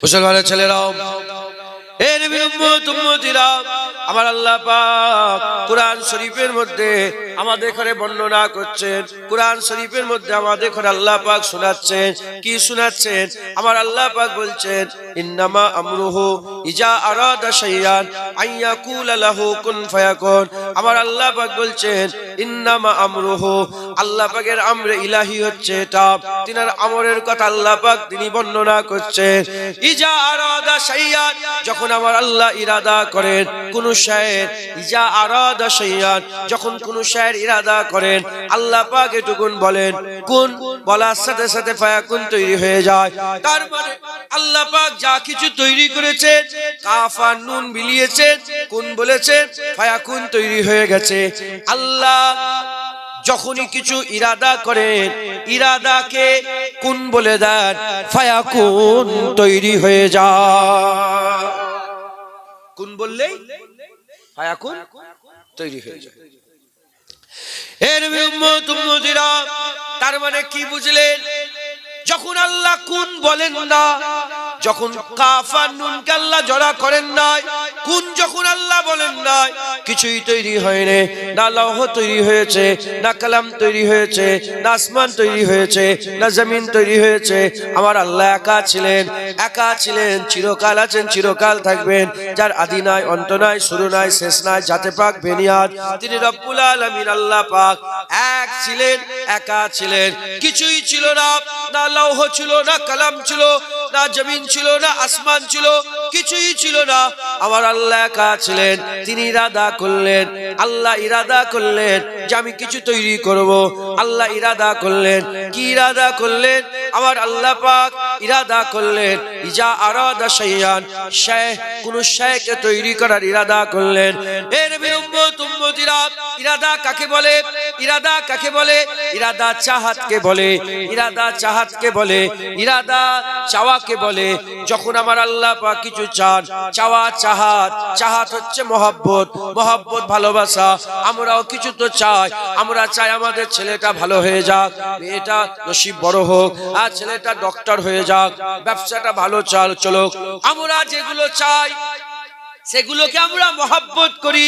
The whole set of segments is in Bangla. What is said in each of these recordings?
মুসলমানের ছেলেরাও, এ নবীর উম্মত উম্মতিরা, আমার আল্লাহ পাক কুরআন শরীফের মধ্যে আমাদের ঘরে বর্ণনা করছেন। কুরআন শরীফের মধ্যে আমাদের ঘরে আল্লাহ পাক শোনাচ্ছেন। কি শোনাচ্ছেন? আমার আল্লাহ পাক বলছেন, ইন্নামা আমরুহু ইজা আরাদা শাইআন আইয়াকুলা লাহু কুন ফায়াকুন। আমার আল্লাহ পাক বলছেন, ইন্নামা আমরুহু, আল্লাহ পাকের আমরে ইলাহি হচ্ছে এটা। তিনার আমরের কথা আল্লাহ পাক তিনি বর্ণনা করছেন। ইজা আরাদা শাইআন, যখন আমার আল্লাহ ইরাদা করেন কোন শায়ের, ইজা আরাদা শাইআন, যখন কোন শায়ের ইরাদা করেন আল্লাহ পাক এটুকুন বলেন কুন, বলার সাথে সাথে ফায়াকুন তৈরি হয়ে যায়। তার মানে আল্লাহ পাক যা কিছু তৈরি করেছেন, কাফ আর নুন মিলিয়েছেন, কুন বলেছেন, ফায়াকুন তৈরি হয়ে গেছে। আল্লাহ যখনই কিছু ইরাদা করেন, ইরাদাকে কুন বলে দেন, ফায়াকুন তৈরি হয়ে যায়। কুন বললেই ফায়াকুন তৈরি হয়ে যায়। এর উম্মত উম্মতিরা, তার মানে কি বুঝলেন? যখন আল্লাহ কুন বলেন না, যখন কাফ আর নুনকে আল্লাহ জড়া করেন নাই, কুন যখন আল্লাহ বলেন নাই, কিছুই তৈরি হয়নি। না লৌহ তৈরি হয়েছে, না কালাম তৈরি হয়েছে, না আসমান তৈরি হয়েছে, না জমিন তৈরি হয়েছে। আমার আল্লাহ একা ছিলেন, একা ছিলেন, চিরকাল আছেন, চিরকাল থাকবেন, যার আদি নাই, অন্ত নাই, শুরু নাই, শেষ নাই, জাতে পাক বেনিয়াদ, তিনি রব্বুল আলামিন আল্লাহ পাক এক ছিলেন, একা ছিলেন। কিছুই ছিল না, না লৌহ ছিল, না কালাম ছিল, না জমিন ছিল, না আসমান ছিল, কিছুই ছিল না। আমার আল্লাহ একা ছিলেন। তিনি ইরাদা করলেন, আল্লাহ ইরাদা করলেন যে আমি কিছু তৈরি করব। আল্লাহ ইরাদা করলেন, কি ইরাদা করলেন? আমার আল্লাহ পাক ইরাদা করলেন, ইজা আরাদা শাইআন, শায়, কোন শায়কে তৈরি করার ইরাদা করলেন। এ নবীর উম্মত উম্মতিরা, ইরাদা কাকে বলে? ইরাদা কাকে বলে? ইরাদা চাহাতকে বলে, ইরাদা চাহাতকে বলে, ইরাদা চাওয়াকে বলে। যখন আমার আল্লাহ পাক কিছু চান, চাওয়া চাহাত, চাহাত হচ্ছে মহব্বত, মহব্বত ভালোবাসা। আমরাও কিছু তো চাই, আমরা চাই আমাদের ছেলেটা ভালো হয়ে যাক, মেয়েটা নসিব বড় হোক, আর ছেলেটা ডক্টর হয়ে যাক, ব্যবসাটা ভালো চলুক। আমরা যেগুলো চাই সেগুলোকে আমরা মহব্বত করি।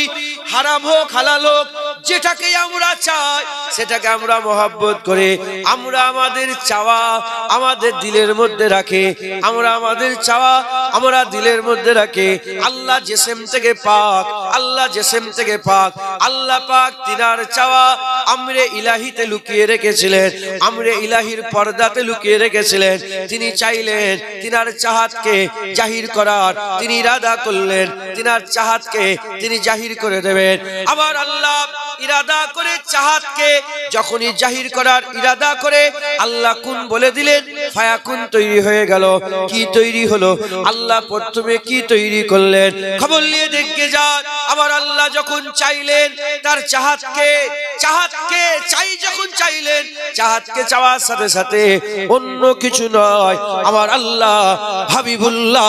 হারাম হোক হালাল হোক, যেটাকে আমরা চাই সেটাকে আমরা মহব্বত করি। আমরা আমাদের চাওয়া আমাদের দিলের মধ্যে রাখে, আমরা আমাদের চাওয়া আমরা দিলের মধ্যে রাখে। আল্লাহ জিসম থেকে পাক, আল্লাহ জিসম থেকে পাক, আল্লাহ পাক তিনার চাওয়া আমরে ইলাহিতে লুকিয়ে রেখেছিলেন, আমরে ইলাহির পর্দাতে লুকিয়ে রেখেছিলেন। তিনি চাইলেন তিনার চাহাতকে জাহির করার, তিনি ইরাদা করলেন তিনার চাহাতকে তিনি জাহির করে দেবেন। আবার আল্লাহ ইরাদা করে চাহাতকে যখনই জাহির করার ইরাদা করে আল্লাহ কুন বলে দিলেন, ফায়াকুন তৈরি হয়ে গেল। কি তৈরি হলো? আল্লাহ প্রথমে কি তৈরি করলেন? খবর নিয়ে দেখে যান। আবার আল্লাহ যখন চাইলেন তার চাহাতকে, চাহাতকে চাই যখন চাইলেন, চাহাতকে চাওয়ার সাথে সাথে অন্য কিছু নয়, আমার আল্লাহ হাবিবুল্লাহ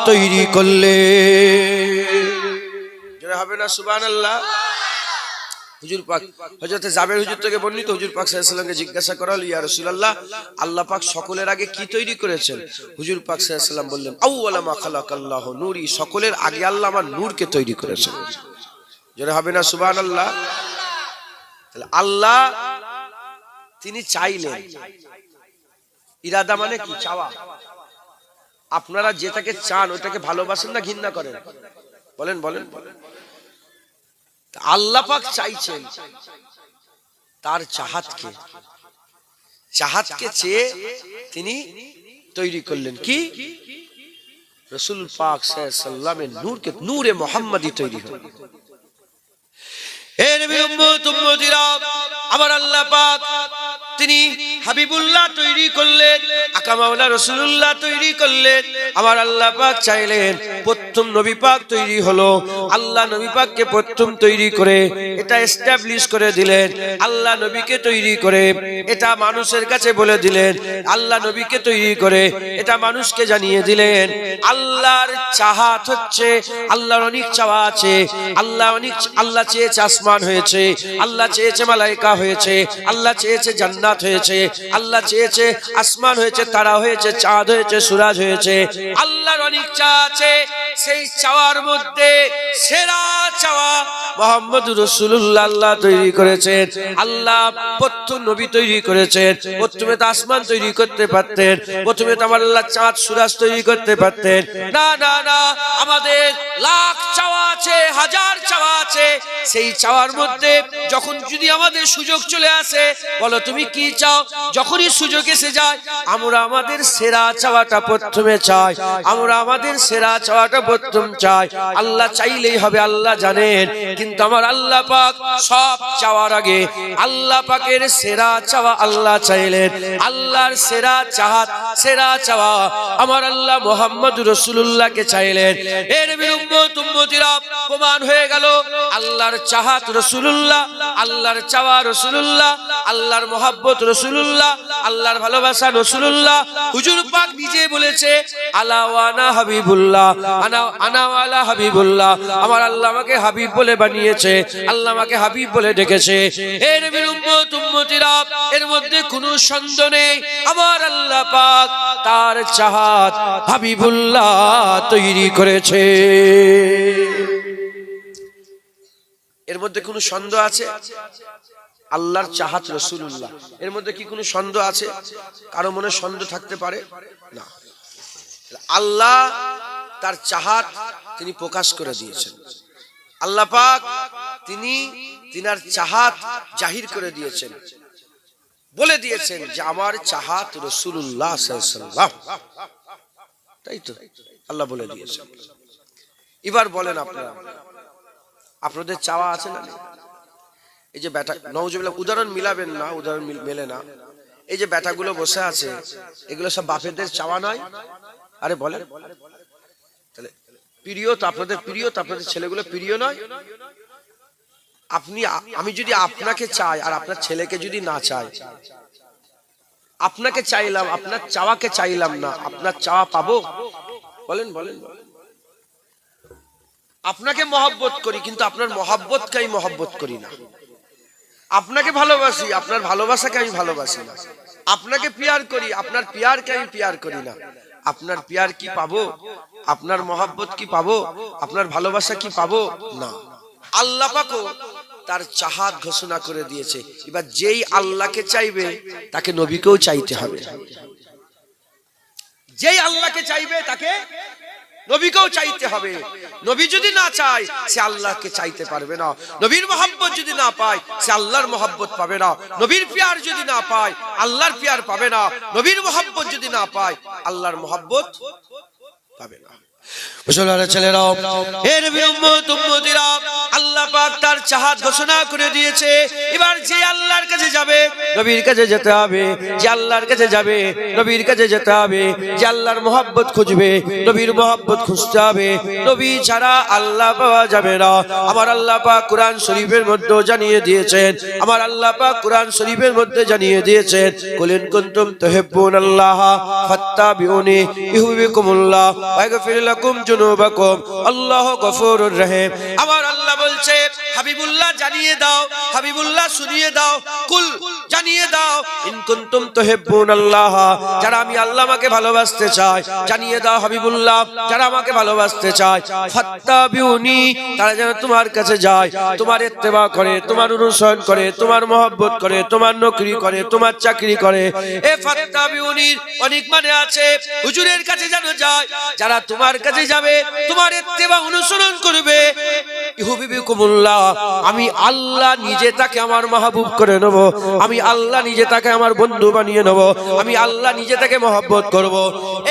তৈরি করলেন। জোরে হবে না সুবহানাল্লাহ? হুজুর পাক হযরত জাবের হুজুর থেকে বর্ণিত, হুজুর পাক সাল্লাল্লাহু আলাইহি ওয়াসাল্লামকে জিজ্ঞাসা করা হলো, ইয়া রাসূলুল্লাহ, আল্লাহ পাক সকলের আগে কি তৈরি করেছেন? হুজুর পাক সাল্লাল্লাহু আলাইহি ওয়াসাল্লাম বললেন, আউয়ালা মা খালাকাল্লাহু নূরি, সকলের আগে আল্লাহ আমার নূরকে তৈরি করেছেন। জোরে হবে না সুবহানাল্লাহ? তাহলে আল্লাহ তিনি চাইলেন, ইরাদা মানে কি? চাওয়া। আপনারা যেটাকে চান ওটাকে ভালোবাসেন না ঘৃণা করেন? বলেন বলেন। আল্লাহ পাক চাইছেন তার চাহাতকে, চাহাতকে চেয়ে তিনি তৈরি করলেন কি? রাসূল পাক সাল্লাল্লাহু আলাইহি ওয়াসাল্লামের নূরকে, নূরে মুহাম্মাদি তৈরি হলো। হে নবী উম্মত উম্মতিরা, আমার আল্লাহ পাক তিনি হাবিবুল্লাহ তৈরি করলেন, আকা মাওলা রাসূলুল্লাহ তৈরি করলেন। আমার আল্লাহ পাক চাইলেন প্রথম নবী পাক তৈরি হলো। আল্লাহ নবী পাককে প্রথম তৈরি করে এটা এস্টাবলিশ করে দিলেন। আল্লাহ নবীকে তৈরি করে এটা মানুষের কাছে বলে দিলেন। আল্লাহ নবীকে তৈরি করে এটা মানুষকে জানিয়ে দিলেন। আল্লাহর চাহাত হচ্ছে, আল্লাহর অনেক চাওয়া আছে। আল্লাহ চেয়েছে আসমান হয়েছে, আল্লাহ চেয়েছে মালাইকা হয়েছে, আল্লাহ চেয়েছে জান্নাত জান্নাত হয়েছে, আল্লাহ চেয়েছে আসমান হয়েছে, তারা হয়েছে, চাঁদ হয়েছে, সূরজ হয়েছে। আল্লাহর অনেক চাওয়া আছে, সেই চাওয়ার মধ্যে সেরা চাওয়া মুহাম্মদুর রাসূলুল্লাহ আল্লাহ তৈরি করেছেন। আল্লাহ প্রথম নবী তৈরি করেছেন, প্রথমে তো আসমান তৈরি করতে পারতেন, প্রথমে তো আমার আল্লাহ চাঁদ সূরজ তৈরি করতে পারতেন না। না না, আমাদের লাখ চাওয়া আছে, হাজার চাওয়া আছে। সেই চাওয়ার মধ্যে যখন যদি আমাদের সুযোগ চলে আসে, বলো তুমি কি চাও, যখনই সুযোগ এসে যায় আমরা আমাদের সেরা চাওয়াটা প্রথমে চাই, আমরা আমাদের সেরা চাওয়াটা প্রথম চাই। আল্লাহ চাইলেই হবে, আল্লাহ জানেন, কিন্তু আমার আল্লাহ পাক সব চাওয়ার আগে আল্লাহ পাকের সেরা চাওয়া আল্লাহ চাইলেন। আল্লাহর সেরা চাহাত, সেরা চাওয়া আমার আল্লাহ মুহাম্মদুর রাসূলুল্লাহকে চাইলেন। এর নবীর উম্মত উম্মতিরা প্রমাণ হয়ে গেল, আল্লাহর চাহাত রাসূলুল্লাহ, আল্লাহর চাওয়া রাসূলুল্লাহ, আল্লাহর মহব্বত রাসূলুল্লাহ, আল্লাহর ভালোবাসা রাসূলুল্লাহ। হুজুর পাক নিজে বলেছে, আলা ওয়ানা হাবিবুল্লাহ, আনা ওয়ালা হাবিবুল্লাহ। আমার আল্লাহ আমাকে হাবিব বলে বানিয়েছে, আল্লাহ আমাকে হাবিব বলে ডেকেছে। এই নবীর উম্মত উম্মতিরা, এর মধ্যে কোনো সন্দেহ নেই, আমার আল্লাহ পাক তার চাহাত হাবিবুল্লাহ তৈরি করেছে। এর মধ্যে কোনো সন্দেহ আছে? আল্লাহর চাহাত রাসূলুল্লাহ, এর মধ্যে কি কোনো সন্দেহ আছে? কারো মনে সন্দেহ থাকতে পারে না। আল্লাহ তার চাহাত তিনি প্রকাশ করে দিয়েছেন। আল্লাহ পাক তিনি তিনার চাহাত জাহির করে দিয়েছেন, বলে দিয়েছেন যে আমার চাহাত রাসূলুল্লাহ সাল্লাল্লাহু আলাইহি ওয়াসাল্লাম। তাই তো আল্লাহ বলে দিয়েছেন। এবার বলেন আপনারা, আপনাদের চাওয়া আছে না? এই যে বেটা, নওজুবিল্লাহ, উদাহরণ মিলাবেন না, উদাহরণ মেলে না। এই যে বেটাগুলো বসে আছে, এগুলো সব বাপেদের চাওয়া নয়? আরে বলেন, তাহলে প্রিয় তো আপনাদের, প্রিয় তো আপনাদের ছেলেগুলো প্রিয় নয়? আপনি, আমি যদি আপনাকে চাই আর আপনার ছেলেকে যদি না চাই, আপনাকে চাইলাম, আপনার চাওয়াকে চাইলাম না, আপনার চাওয়া পাবো? বলেন বলেন। আপনাকে মহব্বত করি, কিন্তু আপনার মহব্বতকে আমি মহব্বত করি না। আপনাকে ভালোবাসি, আপনার ভালোবাসাকে আমি ভালোবাসি না। আপনাকে পিয়ার করি, আপনার পিয়ারকে আমি পিয়ার করি না। আপনার পিয়ার কি পাবো? আপনার মহব্বত কি পাবো? আপনার ভালোবাসা কি পাবো? না। আল্লাহ পাকও তার চাহাত ঘোষণা করে দিয়েছে। এবার যেই আল্লাহকে চাইবে তাকে নবীকেও চাইতে হবে। যেই আল্লাহকে চাইবে তাকে নবীকেও চাইতে হবে। নবী যদি না চায় সে আল্লাহকে চাইতে পারবে না। নবীর মহব্বত যদি না পায় সে আল্লাহর মহব্বত পাবে না। নবীর পিয়ার যদি না পায় আল্লাহর পিয়ার পাবে না। নবীর মহব্বত যদি না পায় আল্লাহর মহব্বত পাবে না। মুসলমানের ছেলেরাও, হে নবীর উম্মত উম্মতিরা, আল্লাহ পাক তার চাহাত ঘোষণা করে দিয়েছে। এবার যে আল্লাহর কাছে যাবে নবীর কাছে যেতে হবে, যে আল্লাহর কাছে যাবে নবীর কাছে যেতে হবে, যে আল্লাহর মহব্বত খুঁজবে নবীর মহব্বত খুঁজতে হবে। নবী ছাড়া আল্লাহ পাওয়া যাবে না। আমার আল্লাহ পাক কুরআন শরীফের মধ্যে জানিয়ে দিয়েছেন, আমার আল্লাহ পাক কুরআন শরীফের মধ্যে জানিয়ে দিয়েছেন, কুল ইন কুনতুম তুহিব্বুনাল্লাহ ফাত্তাবিউনি ইউহিব্বুকুমুল্লাহ ওয়া ইয়াগফির লাকুম যুনুবাকুম আল্লাহু গফুরুর রহিম। আমার আল্লাহ বলছে, হাবিবুল্লাহ জানিয়ে দাও, হাবিবুল্লাহ শুনিয়ে দাও, কুল জানিয়ে দাও, ইন কুনতুম তুহিব্বুনাল্লাহ, যারা আমি আল্লাহ আমাকে ভালোবাসতে চাই, জানিয়ে দাও হাবিবুল্লাহ যারা আমাকে ভালোবাসতে চায়, ফাত্তাবিউনি, তারা যেন তোমার কাছে যায়, তোমার ইত্তেবা করে, তোমার অনুসরণ করে, তোমার মহব্বত করে, তোমার নকরি করে, তোমার চাকরি করে। এ ফাত্তাবিউনির অনেক মানে আছে, হুজুরের কাছে যেন যায়, যারা তোমার কাছে যাবে, তোমার ইত্তেবা অনুসরণ করবে, ইউহিব্বুকুমুল্লাহ, আমি আল্লাহ নিজে তাকে আমার মাহবুব করে নেব, আমি আল্লাহ নিজে তাকে আমার বন্ধু বানিয়ে নেব, আমি আল্লাহ নিজে তাকে মহব্বত করব।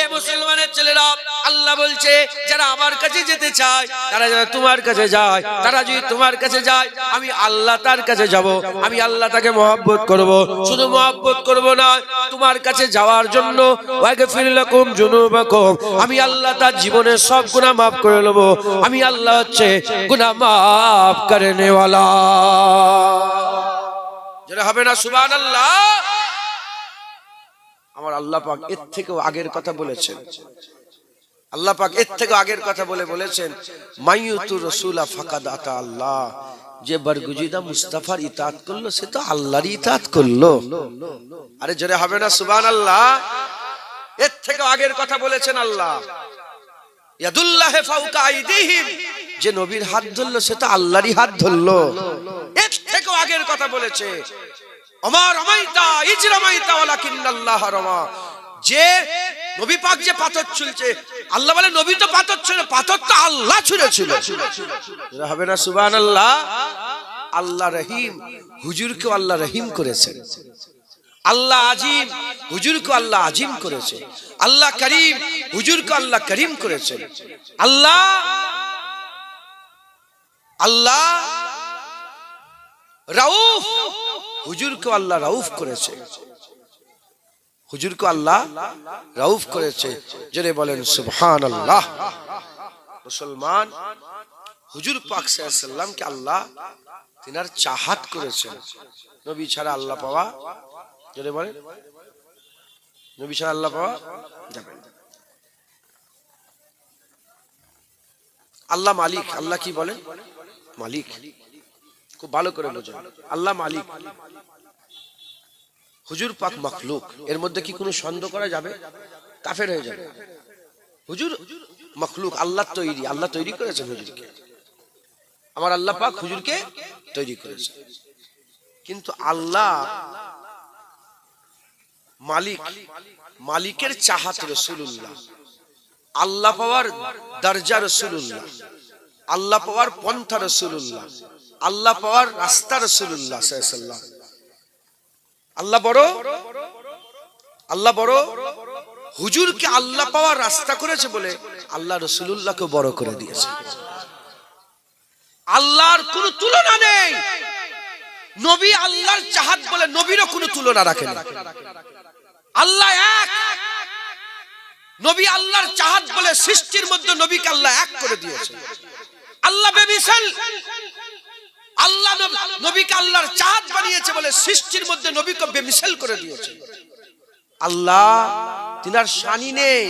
এ মুসলমানের ছেলেরা, আল্লাহ বলছে যারা আমার কাছে যেতে চায়, তারা যারা তোমার কাছে যায়, তারা যদি তোমার কাছে যায় আমি আল্লাহ তার কাছে যাব, আমি আল্লাহ তাকে মহব্বত করব। শুধু মহব্বত করব না, তোমার কাছে যাওয়ার জন্য ওয়াগফির লাকুম যুনুবাকুম, আমি আল্লাহ তার জীবনের সব গুনাহ মাফ করে নেব। আমি আল্লাহ হচ্ছে গুনাহ মাফ করনে ওয়ালা। যারা হবে না সুবহানাল্লাহ। আমার আল্লাহ পাক এর থেকেও আগের কথা বলেছেন, আল্লাহ পাক এর থেকে আগের কথা বলেছেন, মাইয়ুতু রাসূলা ফাকাদ আতা আল্লাহ, যে বরগুজিদা মুস্তাফার ইতাআত করলো সে তো আল্লাহরই ইতাআত করলো। আরে জোরে হবে না সুবহানাল্লাহ? এর থেকে আগের কথা বলেছেন আল্লাহ, ইয়াদুল্লাহি ফাওকা আইদিহিম, যে নবীর হাত ধরলো সে তো আল্লাহরই হাত ধরলো। এর থেকে আগের কথা বলেছে, ওমা রামাইতা ইজ রামাইতা ওয়ালাকিন্নাল্লাহ রামা, যে নবী পাক যে পাথর ছুঁড়ছে, আল্লাহ বলে নবী তো পাথর ছুঁড়ে, পাথর তো আল্লাহ ছুঁড়েছিল। হবে না সুবহানাল্লাহ? আল্লাহ রহিম, হুজুরকে আল্লাহ রহিম করেছেন। আল্লাহ আজিম, হুজুরকে আল্লাহ আজিম করেছে। আল্লাহ করিম, হুজুরকে আল্লাহ করিম করেছেন। আল্লাহ আল্লাহ রাউফ, হুজুরকে আল্লাহ রাউফ করেছে। হুজুরকে আল্লাহ রাউফ করেছে। জোরে বলেন সুবহানাল্লাহ। মুসলমান হুজুর পাক সাল্লাল্লাহু আলাইহি সাল্লামকে আল্লাহ তিনার চাহাত করেছেন। নবী ছাড়া আল্লাহ পাওয়া, জোরে বলেন, নবী ছাড়া আল্লাহ পাওয়া যাবে না। আল্লাহ মালিক, আল্লাহ কি বলেন? মালিক। খুব ভালো করে বোঝেন, আল্লাহ মালিক, হুজুর পাক মখলুক। এর মধ্যে কি কোনো সন্দেহ করা যাবে? কাফের হয়ে যাবে। হুজুর মখলুক, আল্লাহ তৈরি, আল্লাহ তৈরি করেছেন হুজুরকে। আমার আল্লাহ পাক হুজুরকে তৈরি করেছে। কিন্তু আল্লাহ মালিক, মালিকের চাহাত রাসূলুল্লাহ, আল্লাহ পাওয়ার দরজা রাসূলুল্লাহ, আল্লাহ পাওয়ার পন্থা রাসূলুল্লাহ, আল্লাহ পাওয়ার রাস্তা রাসূলুল্লাহ সাল্লাল্লাহু আলাইহি ওয়াসাল্লাম। আল্লাহ বড়, আল্লাহ বড়, হুজুরকে আল্লাহ পাওয়ার রাস্তা করেছে বলে আল্লাহ রাসূলুল্লাহকে বড় করে দিয়েছে। আল্লাহর কোনো তুলনা নেই। নবী আল্লাহর চাহাত বলে নবীরও কোনো তুলনা রাখেন না। আল্লাহ এক, নবী আল্লাহর চাহাত বলে সৃষ্টির মধ্যে নবীকে আল্লাহ এক করে দিয়েছে। আল্লাহ বেমিসাল, আল্লাহ নবীকে আল্লাহর চাহাত বানিয়েছে বলে সৃষ্টির মধ্যে নবীকে বেমিসাল করে দিয়েছে। আল্লাহ তিনার শানি নেই,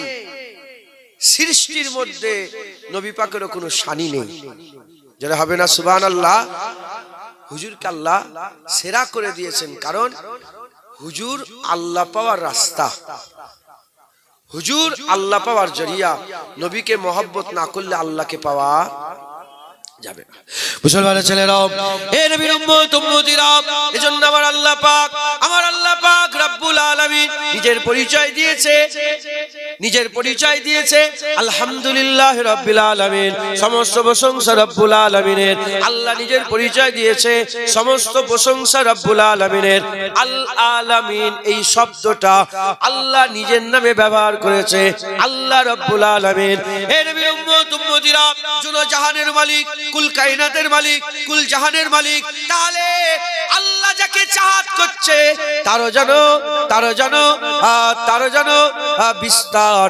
সৃষ্টির মধ্যে নবী পাকেরও কোনো শানি নেই। যারা হবে না সুবহানাল্লাহ? হুজুরকে আল্লাহ সেরা করে দিয়েছেন, কারণ হুজুর আল্লাহ পাওয়ার রাস্তা, হুজুর আল্লাহ পাওয়ার জরিয়া। নবীকে মহব্বত না করলে আল্লাহকে পাওয়া যাবে না। মুসলমানের ছেলেরাও, এ নবীর উম্মত উম্মতিরা, এজন্য আমার আল্লাহ পাক রব্বুল আলামিন নিজের পরিচয় দিয়েছে, নিজের পরিচয় দিয়েছে। আলহামদুলিল্লাহ রাব্বিল আলামিন, সমস্ত প্রশংসা রব্বুল আলামিনের। আল্লাহ নিজের পরিচয় দিয়েছে, সমস্ত প্রশংসা রব্বুল আলামিনের। আল আলামিন এই শব্দটা আল্লাহ নিজের নামে ব্যবহার করেছে, আল্লাহ রব্বুল আলামিন। এ নবীর উম্মত উম্মতিরা, জুনো জাহানের মালিক, কুল কায়নাতের মালিক, কুল জাহানের মালিক। তাহলে আল্লাহ যাকে চাহাত করছে তারও যেন বিস্তার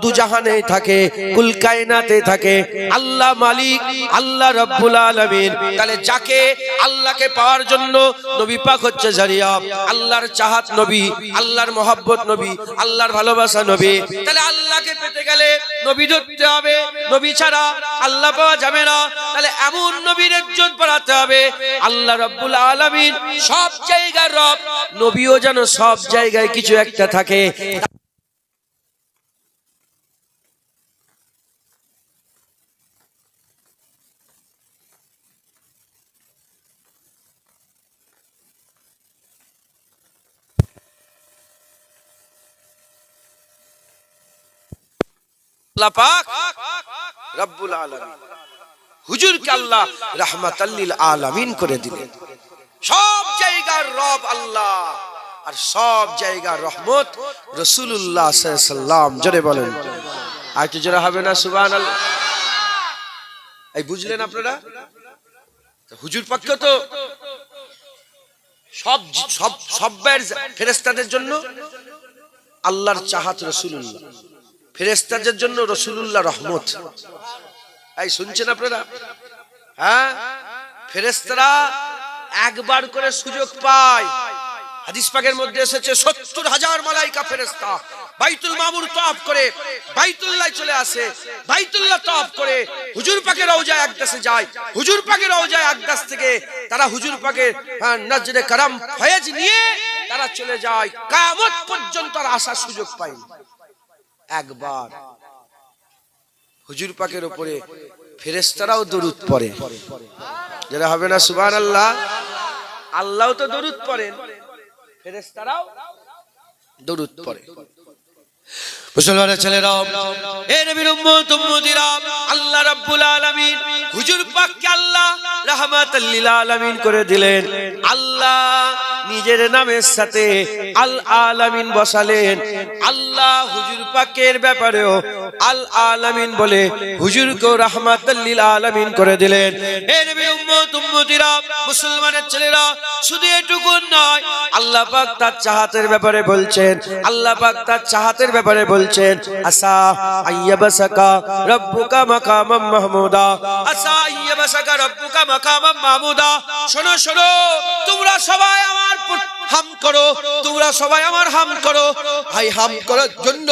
দু জাহানে থাকে, কুল কায়নাতে থাকে। আল্লাহ মালিক, আল্লাহ রব্বুল আলামিন। তাহলে যাকে আল্লাহকে পাওয়ার জন্য নবী পাক হচ্ছে জারিয়া, আল্লাহর চাহাত নবী, আল্লাহর মহব্বত নবী, আল্লাহর ভালোবাসা নবী। তাহলে আল্লাহকে পেতে গেলে নবী ধরতে হবে, নবী ছাড়া আল্লাহ পাওয়া যাবে না। তাহলে এমন নবীর ইজ্জত বাড়াতে হবে। আল্লাহ রাব্বুল আলামিন সব জায়গার রব, নবীও যেন সব জায়গায় কিছু একটা থাকে। আল্লাহ পাক রব্বুল আলামিন হুজুরকে আল্লাহ রাহমাতাল লিল আলামিন করে দিলেন। সব জায়গার রব আল্লাহ, আর সব জায়গার রহমত রাসূলুল্লাহ সাল্লাল্লাহু আলাইহি ওয়াসাল্লাম। জোরে বলেন, আর কি জোরে হবে না সুবহানাল্লাহ? এই বুঝলেন আপনারা? হুজুর পাককে তো সব ফেরেশতাদের জন্য আল্লাহর চাহাত রাসূলুল্লাহ, ফেরেশতাদের জন্য রাসূলুল্লাহ রহমত। এই শুনছেন আপনারা? হ্যাঁ, ফেরেশতারা একবার করে সুযোগ পায়। হাদিস পাকের মধ্যে এসেছে ৭০,০০০ মালাইকা ফেরেশতা বাইতুল মামুর তওয়াফ করে বাইতুল্লাহ চলে আসে, বাইতুল্লাহ তওয়াফ করে হুজুর পাকের রওজায় আকদাসে যায়, হুজুর পাকের রওজায় আকদাস থেকে তারা হুজুর পাকের নজরে করম ফয়েজ নিয়ে তারা চলে যায়, কিয়ামত পর্যন্ত আর আসার সুযোগ পায় না। একবার হুজুর পাকের উপরে ফেরেশতারাও দরুদ পড়ে, যারা হবে না সুবহানাল্লাহ। আল্লাহও তো দরুদ পড়েন, ফেরেশতারাও দরুদ পড়ে। মুসলমানের ছেলেরা, এ নবীর উম্মত উম্মতিরা, আল্লাহ রাব্বুল আলামিন হুজুর পাককে আল্লাহ রাহমাতাল লিল আলামিন করে দিলেন। আল্লাহ নিজের নামের সাথে আল আলামিন বসালেন। আল্লাহ হুজুর পাকের ব্যাপারেও আল আলামিন বলে হুজুরকে রাহমাতাল লিল আলামিন করে দিলেন। এ নবীর উম্মত উম্মতিরা, মুসলমানের ছেলেরা, শুধু এটুকু নয়, আল্লাহ পাক তার চাহাতের ব্যাপারে বলছেন, আল্লাহ পাক তার চাহাতের ব্যাপারে বলছেন, আসা আইয়াবাসাকা রাব্বুকা মাকামাম মাহমুদা, আসা আইয়াবাসাকা রাব্বুকা মাকামাম মাহমুদা। শোনো শোনো, তোমরা সবাই আমার হাম করো, তোমরা সবাই আমার হাম করো। ভাই হাম করার জন্য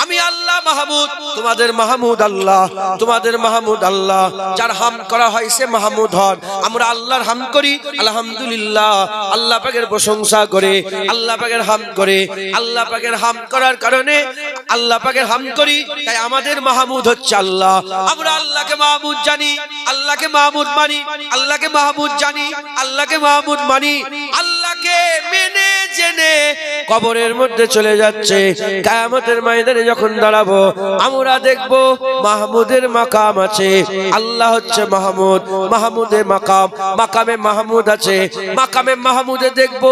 আমি আল্লাহ মাহমুদ, তোমাদের মাহমুদ আল্লাহ, তোমাদের মাহমুদ আল্লাহ। যার হাম করা হয় সে মাহমুদ হন। আমরা আল্লাহর হাম করি আলহামদুলিল্লাহ, আল্লাহ পাকের প্রশংসা করে, আল্লাহ পাকের হাম করে। আল্লাহ পাকের হাম করার কারণে আল্লাহ পাকের হাম করি, তাই আমাদের মাহমুদ হচ্ছে আল্লাহ। আমরা আল্লাহকে মাহমুদ জানি, আল্লাহকে মাহমুদ মানি, আল্লাহকে মাহমুদ জানি, আল্লাহকে মাহমুদ মানি। আল্লাহকে মেনে জেনে কবরের মধ্যে চলে যাচ্ছে, কিয়ামতের ময়দানে যখন দাঁড়াবো আমরা দেখব মাহমুদের মাকাম আছে। আল্লাহ হচ্ছে মাহমুদ, মাহমুদের মাকাম, মাকামে মাহমুদ আছে। মাকামে মাহমুদে দেখব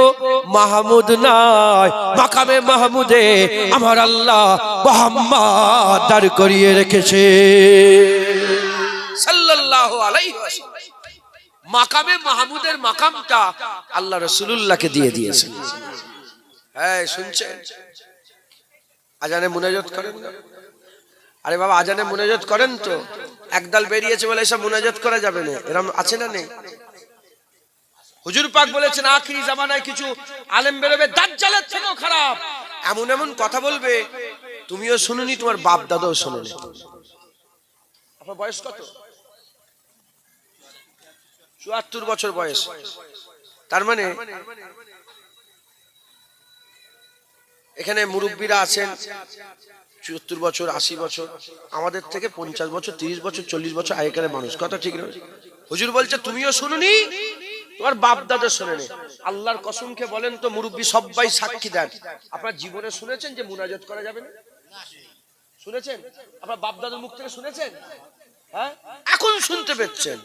মাহমুদ নাই, মাকামে মাহমুদে আমার আল্লাহ মুহাম্মদ দাঁড় করিয়ে রেখেছে সাল্লাল্লাহু আলাইহি ওয়াসাল্লাম। মাকামে মাহমুদের মাকামটা আল্লাহ রাসূলুল্লাহকে দিয়ে দিয়েছেন। হ্যাঁ শুনছেন, আজানে মুনাজাত করেন না? আরে বাবা, আজানে মুনাজাত করেন তো? একদল বেরিয়েছে বলে এসব মুনাজাত করা যাবে না, এরকম আছে না নেই? হুজুর পাক বলেছেন আখিরি জামানায় কিছু আলেম বেরোবে দাজ্জালের থেকেও খারাপ, এমন এমন কথা বলবে তুমিও শুনুনি, তোমার বাপ দাদাও শুনুনি। আপনার বয়স কত? ৭৪ বছর বয়স। তার মানে এখানে মুরব্বীরা আছেন ৭৪ বছর, ৮০ বছর, আমাদের থেকে ৫০ বছর, ৩০ বছর, ৪০ বছর আগেকার মানুষ। কথা ঠিক না? হুজুর বলছে তুমিও শুনুনি, তোমার বাপ দাদা শোনেনি। আল্লাহর কসমকে বলেন তো, মুরব্বী সবাই সাক্ষী দেন, আপনার জীবনে শুনেছেন যে মুনাজাত করা যাবে না? শুনেছেন? আপনার বাপ দাদার মুখ থেকে শুনেছেন? হ্যাঁ, এখন শুনতে পেয়েছেন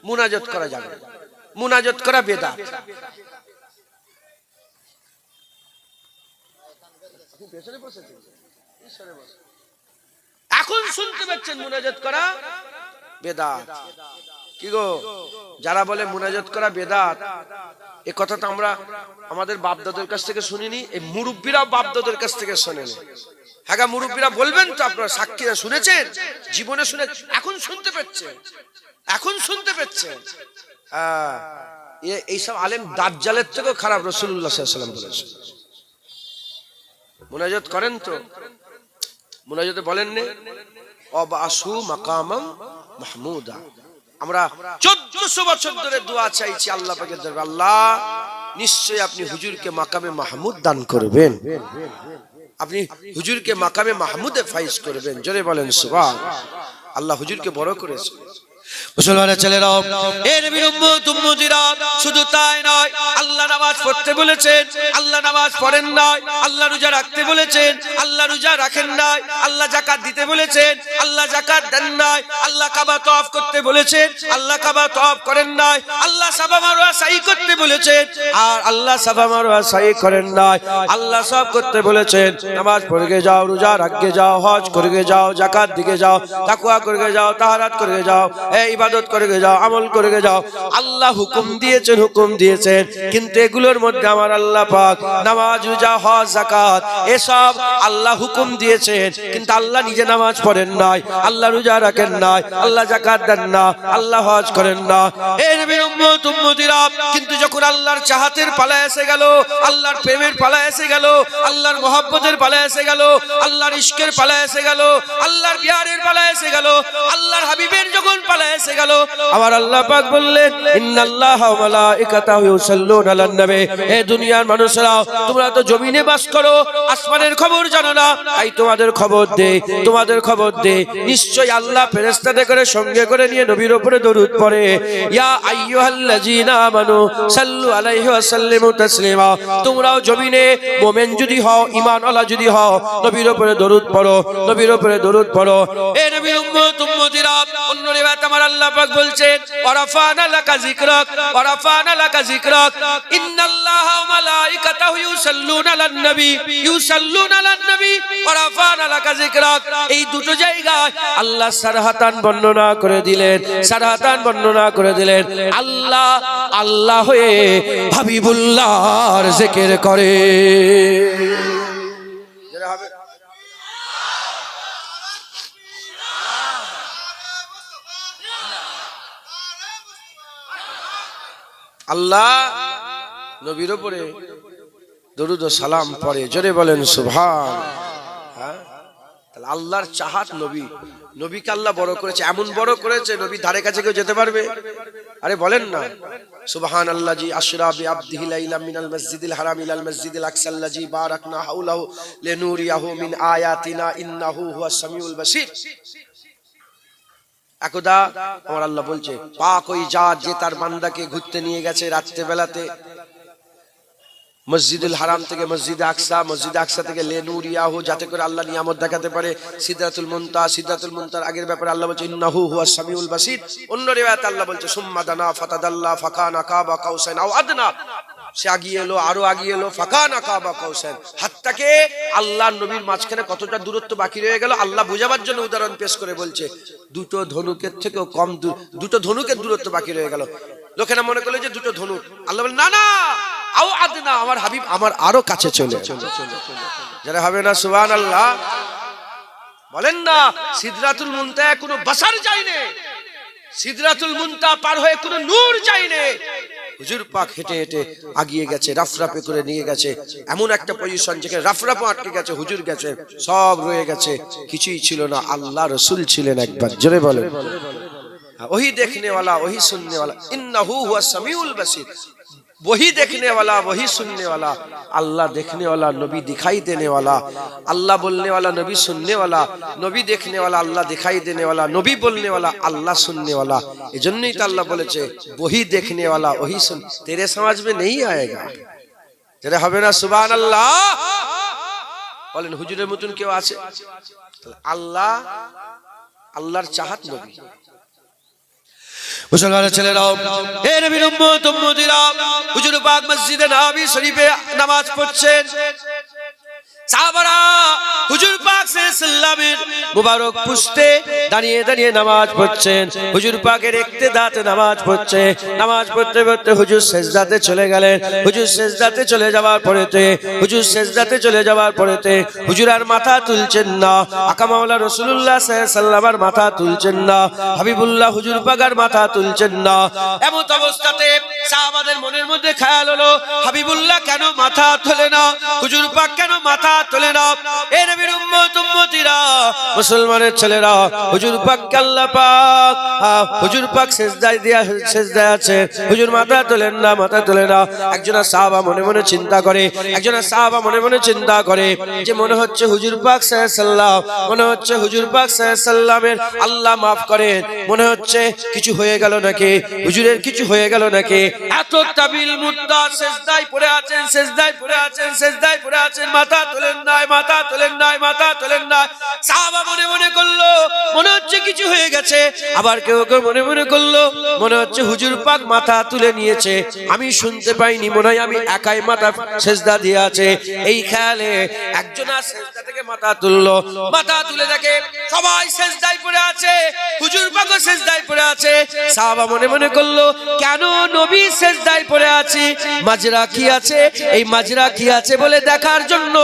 মুনাজাত করা যাবে না, মুনাজাত করা বেদাত। এখন শুনতে পাচ্ছেন মুনাজাত করা বেদাত। কি গো, যারা বলে মুনাজাত করা বেদাত, এই কথাটা আমরা আমাদের বাপদাদের কাছ থেকে শুনিনি, এই মুরব্বীরাও বাপদাদের কাছ থেকে শোনেনি। হ্যাঁ, মুরব্বীরা বলবেন তো, আপনারা সাক্ষীরা শুনেছেন, জীবনে শুনে এখন শুনতে পাচ্ছেন, এখন শুনতে পাচ্ছেন। এইসব আলেম দাজ্জালের থেকেও খারাপ, রাসূলুল্লাহ সাল্লাল্লাহু আলাইহি ওয়াসাল্লাম বলেছেন। মুনাজাত করেন তো? মুনাজাতে বলেন নে অবাসু মাকামাম মাহমুদা। আমরা ১৪০০ বছর ধরে দোয়া চাইছি আল্লাহ পাকের দরবারে, আল্লাহ নিশ্চয়ই আপনি হুজুরকে মাকামে মাহমুদ দান করবেন, আপনি হুজুরকে মাকামে মাহমুদে ফাইজ করবেন। জোরে বলেন সুবহানাল্লাহ। আল্লাহ হুজুরকে বড় করেছে। মুসলমানের ছেলেরা, এ নবীর উম্মত উম্মতিরা, শুধু তাই নয়, আল্লাহ নামাজ পড়তে বলেছেন, আল্লাহ নামাজ পড়েন নাই। আল্লাহ রোজা রাখতে বলেছেন, আল্লাহ রোজা রাখেন নাই। আল্লাহ যাকাত দিতে বলেছেন, আল্লাহ যাকাত দেন নাই। আল্লাহ কাবা তওয়াফ করতে বলেছেন, আল্লাহ কাবা তওয়াফ করেন নাই। আল্লাহ সাফা মারওয়া সাই করতে বলেছেন, আর আল্লাহ সাফা মারওয়া সাই করেন নাই। আল্লাহ সব করতে বলেছেন, নামাজ পড়ে যাও, রোজা রাখতে যাও, হজ করে যাও, যাকাত দিকে যাও, তাকওয়া করে যাও, তাহারাত করে যাও। ইবাদত করে যাও, আমল করে যাও। আল্লাহ হুকুম দিয়েছেন, কিন্তু এগুলোর মধ্যে আমার আল্লাহ পাক নামাজ, রোজা, হজ, যাকাত এসব আল্লাহ হুকুম দিয়েছেন, কিন্তু আল্লাহ নিজে নামাজ পড়েন নাই, আল্লাহ রোজা রাখেন নাই, আল্লাহ যাকাত দেন না, আল্লাহ হজ করেন না। এই নবীর উম্মত উম্মতিরা, কিন্তু যখন আল্লাহর চাহাতের পালা এসে গেল, আল্লাহর প্রেমের পালা এসে গেল, আল্লাহর মহব্বতের পালা এসে গেল, আল্লাহর ইশকের পালা এসে গেল, আল্লাহর বিয়ারের পালা এসে গেল, আল্লাহর হাবিবের যখন পালা এসে গেল, আমার আল্লাহ পাক বললেন ইন্নাল্লাহা ওয়া মালাইকাতাহু ইউসাল্লুনা আলান নবী। এই দুনিয়ার মানুষরা, তোমরা তো জমিনে বাস করো, আসমানের খবর জানো না, তাই তোমাদের খবর দে, নিশ্চয়ই আল্লাহ ফেরেশতাদের করে সঙ্গে করে নিয়ে নবীর উপরে দরুদ পড়ে। ইয়া আইয়ুহাল্লাযীনা আমানু সাল্লু আলাইহি ওয়া সাল্লিমু তাসলিমা। তোমরাও জমিনে মুমিন যদি হও, ঈমানওয়ালা যদি হও, নবীর উপরে দরুদ পড়ো, নবীর উপরে দরুদ পড়ো। এই নবীর উম্মত উম্মতিরা, অন্য রিওয়ায়াত আমার আল্লাহ পাক বলছেন ওয়ারাফানা লাকা যিকরাক ইন্নাল্লাহা ওয়া মালাইকাতাহু ইউসাল্লুনা আলান নবী ওয়ারাফানা লাকা যিকরাক। এই দুটো জায়গায় আল্লাহ সারাহাতান বর্ণনা করে দিলেন আল্লাহ আল্লাহ হয়ে হাবিবুল্লাহর জিকির করে। আল্লাহ নবীর উপরে দরুদ ও সালাম পড়ে, জোরে বলেন সুবহান। তাহলে আল্লাহর চাহাত নবীকে আল্লাহ বড় করেছে, এমন বড় করেছে নবীর ধারে কাছে কেউ যেতে পারবে? আরে বলেন না, সুবহানাল্লাযী আসরা বিআবদিহি লাইলাম মিনাল মসজিদিল হারাম ইলাল মসজিদিল আকসাল্লাযী বারাকনা হাওলাহু লিনুরিয়াহু মিন আয়াতিনা ইন্নাহু হুয়াস সামিউল বাসীর। একদা আমার আল্লাহ বলছে, পাক ওই জাত যে তার বান্দাকে ঘুরতে নিয়ে গেছে রাত্রে বেলাতে মসজিদুল হারাম থেকে মসজিদে আকসা থেকে লেনুরিয়াহু, যাতে করে আল্লাহ নিয়ামত দেখাতে পারে, সিদরাতুল মুনতাহার আগের ব্যাপারে আল্লাহ বলছে ইন্নাহু হুয়াস সামিউল বাসীর। অন্য রিওয়ায়াতে আল্লাহ বলছে সুম্মা দানা ফাতাদাল্লা ফাকানা কাবা কাউসাইন আও আদনা। সে আগিয়ে এলো, আরো আগিয়ে এলো, ফাকানা কাবা কাউসাইন, হাতটাকে আল্লাহর নবীর মাঝখানে কতটা দূরত্ব বাকি রয়ে গেল আল্লাহ বোঝাবার জন্য উদাহরণ পেশ করে বলছে দুটো ধনুকের থেকেও কম দুটো ধনুকের দূরত্ব বাকি রয়ে গেল। লোকেরা মনে করলো যে দুটো ধনুক, আল্লাহ বলেন না, আও আদনা, আমার হাবিব আমার আরো কাছে চলে যারা হবে না সুবহানাল্লাহ বলেন না। সিদরাতুল মুনতাহা কোনো বাশার যায়নি, সিদরাতুল মুনতাহা পার হয়ে কোনো নূর যায়নি। হুজুর পাক হেঁটে হেঁটে আগিয়ে গেছে, রাফরাফে করে নিয়ে গেছে, এমন একটা পজিশন যেখানে রাফরাফও আটকে গেছে, হুজুর গেছে, সব রয়ে গেছে, কিছুই ছিল না। আল্লাহ রাসূল ছিলেন একবার, জোরে বলেন वही देखने वाला वही सुनने वाला इन्नहु हुवा समीउल बसीर। वही देखने वाला वही सुनने वाला, अल्लाह देखने वाला नबी दिखाई देने वाला, अल्लाह बोलने वाला नबी सुनने वाला, नबी देखने वाला अल्लाह दिखाई देने वाला, नबी बोलने वाला अल्लाह सुनने वाला। एजन्यई तो अल्लाह बोलेছে वही देखने वाला वही सुन। तेरे समझ में नहीं आएगा, तेरे হবে না সুবহানাল্লাহ বলেন। হুজুরের মতন কেউ আছে? আল্লাহ আল্লাহর চাহাত নবী। মুসলমানের ছেলেরাও, হে নবীর উম্মত উম্মতিরা, হুজুর পাক মসজিদে নববী শরীফে নামাজ পড়ছেন। সাহাবারা হুজুর পাক সাল্লাল্লাহু মুবারক পুস্তে দাঁড়িয়ে দাঁড়িয়ে নামাজ পড়ছেন। হুজুর পাকের ইক্তেদাতে নামাজ পড়ছে। নামাজ পড়তে পড়তে হুজুর সিজদাতে চলে গেলেন। হুজুর সিজদাতে চলে যাওয়ার পরেতে হুজুর আর মাথা তুলছেন না। আকা মাওলা রাসূলুল্লাহ সাল্লাল্লাহু আলাইহি ওয়াসাল্লাম আর মাথা তুলছেন না। হাবিবুল্লাহ হুজুর পাক আর মাথা তুলছেন না। এমন অবস্থাতে সাহাবাদের মনের মধ্যে খেয়াল হলো, হাবিবুল্লাহ কেন মাথা তোলে না, হুজুর পাক কেন মাথা তোলে না? এ নবীর উম্মত উম্মতিরা, মুসলমানের ছেলেরা, হুজুর পাক আল্লাহ পাক হুজুর পাক সিজদায় আছে, হুজুর মাথা তোলেন না, মাথা তোলে না। একজন সাহাবা মনে মনে চিন্তা করে যে মনে হচ্ছে হুজুর পাক সাল্লাল্লাহু আল্লাহ মাফ করেন, মনে হচ্ছে কিছু হয়ে গেল নাকি, হুজুরের কিছু হয়ে গেল নাকি। এত তাবিল মুদ্দা সিজদায় পড়ে আছেন, মাথা তুলে তোলেন নাই, মাথা তোলেন নাই, মাথা তোলেন নাই। সাহাবা মনে মনে করলো মনে হচ্ছে কিছু হয়ে গেছে, আবার কেউ কেউ মনে মনে করলো মনে হচ্ছে হুজুর পাক মাথা তুলে নিয়েছে, আমি শুনতে পাইনি, মনে হয় আমি একাই মাথা সেজদা দিয়ে আছে। এই খেয়ালে একজন আর সেজদা থেকে মাথা তুললো, মাথা তুলে দেখে সবাই সেজদায় পড়ে আছে, হুজুর পাকও সেজদায় পড়ে আছে। সাহাবা মনে মনে করলো কেন নবী সেজদায় পড়ে আছে, মাজরা কি আছে, এই মাজরা কি আছে বলে দেখার জন্য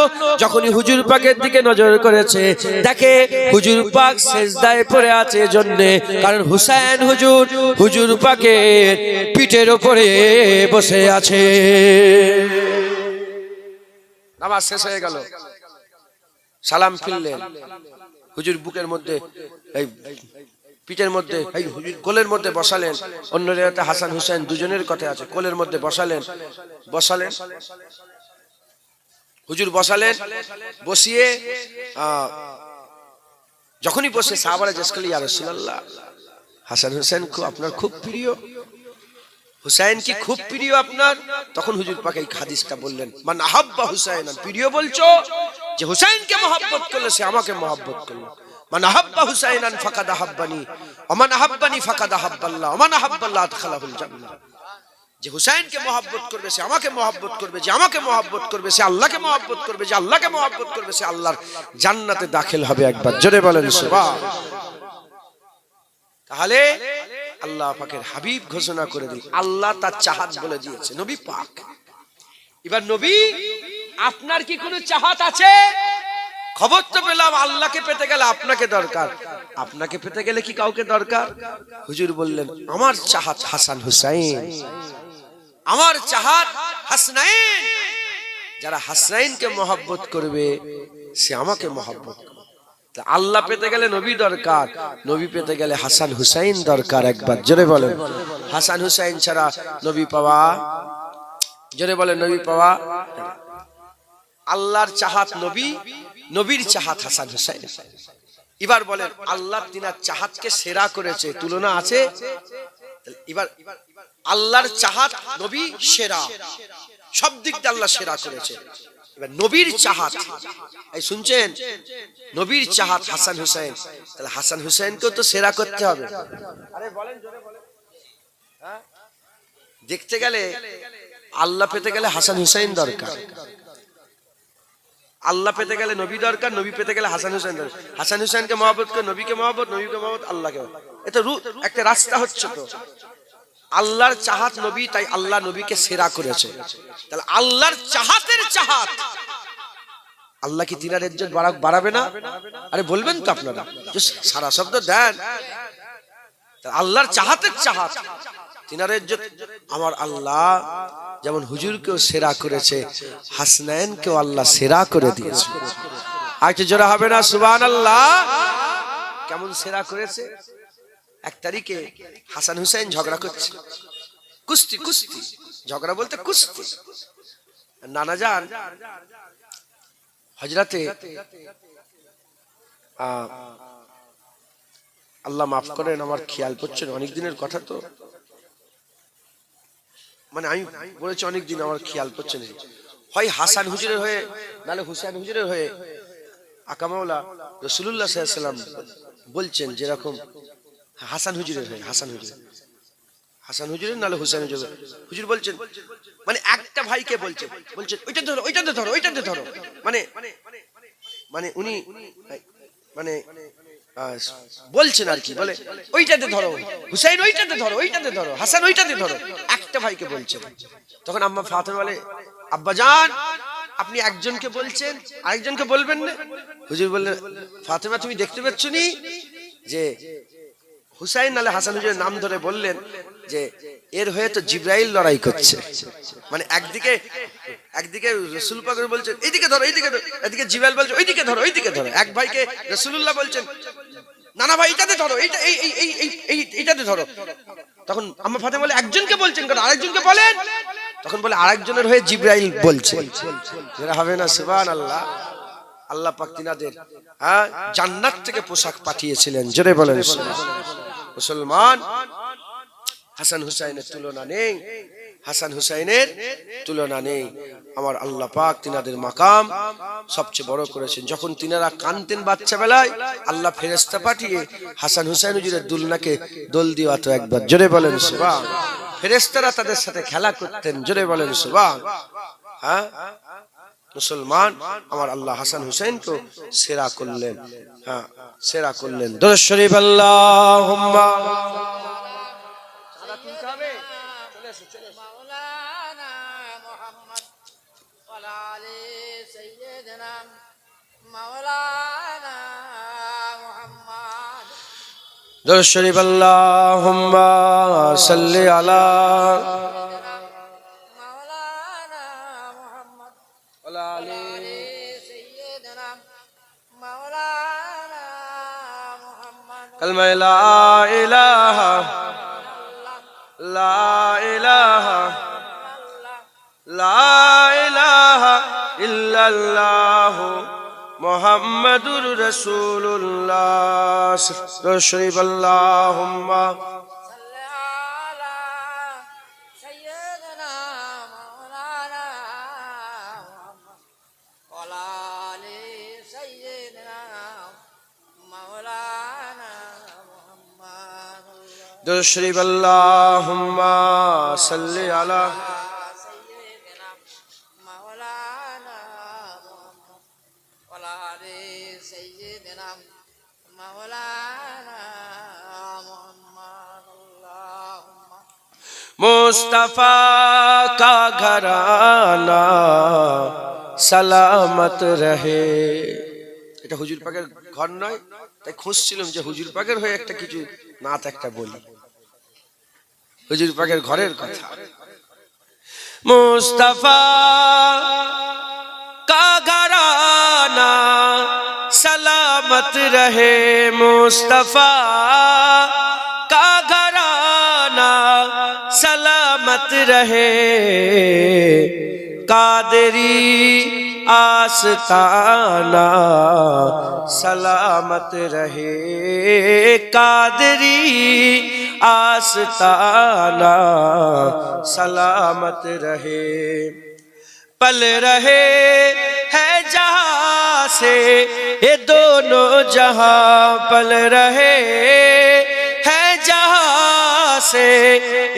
যখনই হুজুর পাকের দিকে নজর করেছে, দেখে হুজুর পাক সেজদায় পড়ে আছে জন্য কারণ হুসাইন হুজুর হুজুর পাকের পিঠের উপরে বসে আছে। নামাজ শেষ হয়ে গেল, সালাম ফিরলেন, হুজুর বুকের মধ্যে এই পিঠের মধ্যে এই হুজুর কোলের মধ্যে বসালেন। অন্য রেওয়াতে হাসান হুসাইন দুজনের কথা আছে, কোলের মধ্যে বসালেন, হুজুর বসালেন, বসিয়ে যখনই বসে সাহাবারা জিজ্ঞেস করলেন ইয়া রাসূলুল্লাহ হাসান হুসাইন আপনার খুব প্রিয়, হুসাইন কি খুব প্রিয় আপনার? তখন হুজুর পাক এই হাদিসটা বললেন, মান আহাব্বা হুসাইনান, প্রিয় বলছো যে হুসাইনকে মহব্বত করলে সে আমাকে মহব্বত করলো। মান আহাব্বা হুসাইনান ফাকাদ আহাব্বানি ওয়া মান আহাব্বানি ফাকাদ আহাব্বাল্লাহ ওয়া মান আহাব্বাল্লাহ আদখালাহুল জান্নাহ। যে হুসাইনকে মহব্বত করবে সে আমাকে মহব্বত করবে, যে আমাকে মহব্বত করবে সে আল্লাহকে মহব্বত করবে, যে আল্লাহকে মহব্বত করবে সে আল্লাহর জান্নাতে দাখিল হবে। একবার জোরে বলেন সুবহানাল্লাহ। তাহলে আল্লাহ পাকের হাবিব ঘোষণা করে দিল, আল্লাহ তার চাহাত বলে দিয়েছে নবী পাক। এবার নবী আপনার কি কোনো চাহাত আছে? খবর তো পেলাম আল্লাহকে পেতে গেলে আপনাকে দরকার, আপনাকে পেতে গেলে কি কাউকে দরকার? হুজুর বললেন আমার চাহাত হাসান হুসাইন, আমার চাহাত হাসনাইন। যারা হাসনাইনকে মহব্বত করবে সে আমাকে মহব্বত করবে। আল্লাহ পেতে গেলে নবী দরকার, নবী পেতে গেলে হাসান হুসাইন দরকার। একবার জোরে বলেন হাসান হুসাইন ছাড়া নবী পাওয়া, জোরে বলেন নবী পাওয়া। আল্লাহর চাহাত নবী, নবীর চাহাত হাসান হুসাইন। এবার বলেন আল্লাহ তিনার চাহাতকে সেরা করেছে, তুলনা আছে? এবার আল্লাহর চাহাত নবী সেরা, সব দিক দিয়ে আল্লাহ সেরা করেছে। এবার নবীর চাহাত, এই শুনছেন, নবীর চাহাত হাসান হুসাইন, তাহলে হাসান হুসাইনকেও তো সেরা করতে হবে। আরে বলেন জোরে বলেন। দেখতে গেলে আল্লাহ পেতে গেলে হাসান হুসাইন দরকার, আল্লাহ পেতে গেলে নবী দরকার, নবী পেতে গেলে হাসান হুসাইন দরকার। হাসান হুসাইনকে মহব্বত করে নবীকে মহব্বত, নবীকে মহব্বত আল্লাহকে। এটা একটা রাস্তা হচ্ছে তো। আল্লাহর চাহাত নবী, তাই আল্লাহ নবীকে সেরা করেছে। তাহলে আল্লাহর চাহাতের চাহাত, আল্লাহ কি তিনার ইজ্জত বাড়াবে না? আরে বলবেন তো আপনারা, সারা শব্দ দেন। আল্লাহর চাহাতের চাহাত, তিনার ইজ্জত। আমার আল্লাহ যেমন হুজুরকেও সেরা করেছে, হাসনাইনকেও আল্লাহ সেরা করে দিয়েছে। আর কি জোরে হবে না সুবহানাল্লাহ? কেমন সেরা করেছে? এক তারিখে হাসান হুসাইন ঝগড়া করছে, কুস্তি কুস্তি, ঝগড়া বলতে কুস্তি। নানা যান হযরতে আল্লাহ মাফ করেন, আমার খেয়াল পড়ছে না, অনেক দিনের কথা তো, মানে আমি বলেছি অনেক দিন, আমার খেয়াল পড়ছে না। হয় হাসান হুজুরের হয়ে নালে হুসাইন হুজুরের হয়ে আকামাওলা রাসূলুল্লাহ সাল্লাল্লাহু আলাইহি ওয়াসাল্লাম বলছেন, যেরকম হাসান হুজুরের হয়ে, হাসান হুজুরের নালে হুসাইন হুজুরের, হুজুর বলছেন, মানে একটা ভাইকে বলছেন ওইটাতে ধরো, ওইটাতে ধরো, ওইটাতে ধরো, মানে মানে উনি মানে বলছেন আর কি, বলে ওইটাতে ধরো হুসাইন, ওইটাতে ধরো, ওইটাতে ধরো হাসান, ওইটাতে ধরো, একটা ভাইকে বলছেন। তখন আম্মা ফাতেমা বলে, আব্বাজান আপনি একজনকে বলছেন আরেকজনকে বলবেন না? হুজুর বললেন, ফাতেমা তুমি দেখতে পাচ্ছ নি যে হুসাইন নালে হাসান হুজুরের নাম ধরে বললেন যে এর হয়ে তো জিবরাইল লড়াই করছে। মানে একদিকে রাসূল পাক বলছেন এইদিকে ধরো, এইদিকে ধরো, এদিকে জিবরাইল বলছে ওইদিকে ধরো, ওইদিকে ধরো। এক ভাইকে রাসূলুল্লাহ বলছেন, না না ভাই এটাতে ধরো, এইটা এইটাতে ধরো। তখন আম্মা ফাতেমা বলে, একজনকে বলছেন কেন, আরেকজনকে বলেন। তখন বলে আরেকজনের হয়ে জিবরাইল বলছে। যেটা হবে না সুবহানাল্লাহ। আল্লাহ পাক তিনাদের জান্নাত থেকে পোশাক পাঠিয়েছিলেন। জোরে বলেন মুসলমান, হাসান হুসাইনের তুলনা নেই। হাসান হুসাইনের তুলনা নেই। আমার আল্লাহ পাক তিনাদের মাকাম সবচেয়ে বড় করেছেন। যখন তিনারা কানতেন বাচ্চা বেলায়, আল্লাহ ফেরেশতা পাঠিয়ে হাসান হুসাইন হুজুরের দুলনাকে দোল দিওয়াতো একবার। জোরে বলেন সুবহান। ফেরেশতারা তাদের সাথে খেলা করতেন। জোরে বলেন সুবহান। হ্যাঁ, মুসলমান, আমার আল্লাহ হাসান হুসাইনকে সেরা করলেন। হ্যাঁ, সেরা করলেন। দরুদ শরীফ আল্লাহুম্মা দরুদ শরীফ আল্লাহুম্মা সাল্লি আলা কালমা লা ইলাহা লা ইলাহা লা ইলাহা ইল্লাল্লাহ মুহাম্মাদুর রাসূলুল্লাহ। দরুদ শরীফ আল্লাহুম্মা সাল্লি আলা সাইয়্যিদিনা মাওলানা মুহাম্মদ ওয়া আলি সাইয়্যিদিনা মাওলানা মুহাম্মদ। দরুদ শরীফ আল্লাহুম্মা সাল্লি আলা मुस्तफा का घराना सलामत रहे। এটা হুজুর পাকের ঘর নয়, তাই খুঁজছিলাম যে হুজুর পাকের হয়ে একটা কিছু নাত একটা বলি, হুজুর পাকের ঘরের কথা। মুস্তফা का घराना सलामत रहे, मुस्तफा का घराना सलामत रहे, कादरी आस्ताना सलामत रहे, कादरी आस्ताना सलामत रहे। पल रहे है जहां से ये दोनों जहां, पल रहे है जहां से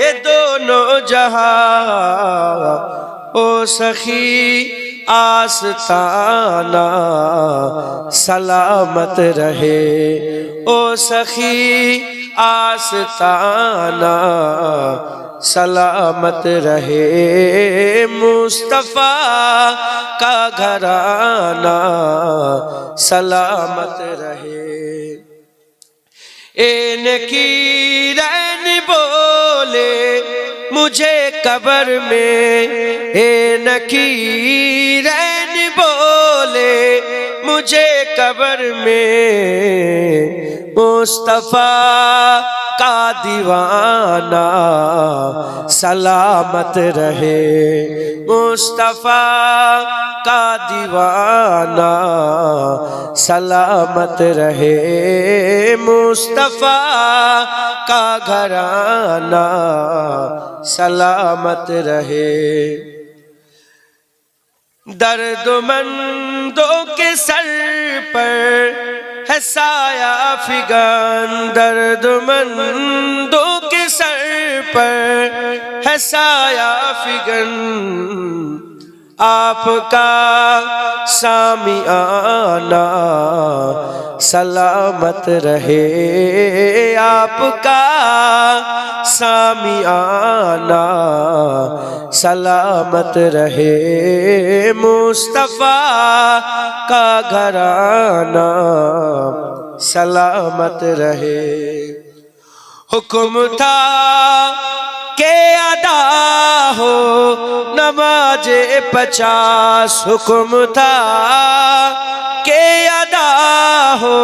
ये दोनों जहां, ओ सखी आस्ताना सलामत रहे, ओ सखी आस्ताना सलामत रहे, मुस्तफा का घराना सलामत रहे। नकीरैन बोले मुझे कब्र में, नकीरैन बोले मुझे कब्र में, मुस्तफा का दीवाना सलामत रहे, मुस्तफा का दीवाना सलामत रहे, मुस्तफा का घराना सलामत रहे। दर्दमंदों के सर पर है साया फिगान, दर्दमंदों के सर पर है साया फिगन, आपका सामियाना सलामत रहे, आपका सामियाना सलामत रहे, मुस्तफा का घराना सलामत रहे। हुक्म था के अदा हो नमाज़े 50, हुक्म था के अदा हो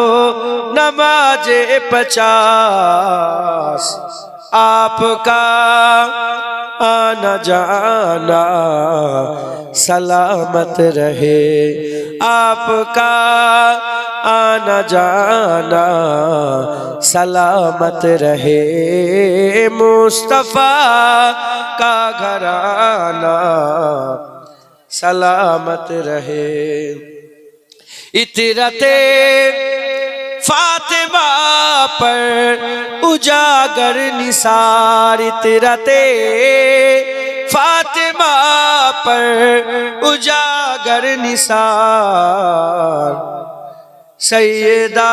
नमाज़े 50, आपका आना जाना सलामत रहे, आपका आना जाना सलामत रहे मुस्तफा का घराना सलामत रहे। इतरते फातिमा पर उजागर निसार, इतरते फातिमा पर उजागर निसार। सैयदा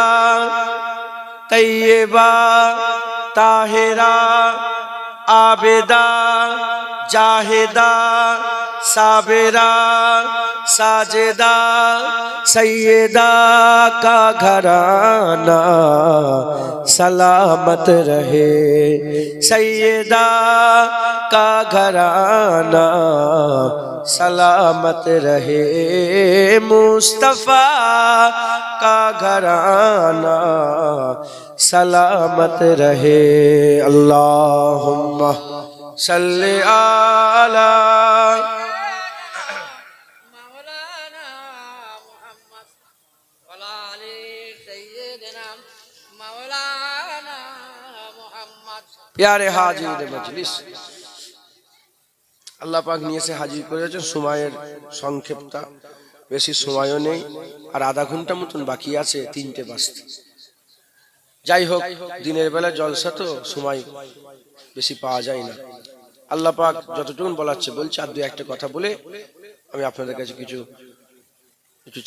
तैयबा ताहिरा आबिदा जाहिदा साबिरा साजिदा सैयदा का घराना सलामत रहे। सैयदा का घराना सलामत रहे मुस्तफा का घराना सलामत रहे। अल्लाहुम्मा सल्ली अला प्यारे हाजिर मजलिस, আল্লাহ পাক নিয়ে এসে হাজির করেছেন। সময়ের সংক্ষেপতা, বেশি সময়ও নেই, আর আধা ঘন্টা মতন বাকি আছে 3টে বাজতে। যাই হোক, দিনের বেলা জলসা তো সময় বেশি পাওয়া যায় না। আল্লাহ পাক যতটুকু বলাচ্ছে বলছে, আর দু একটা কথা বলে আমি আপনাদের কাছে কিছু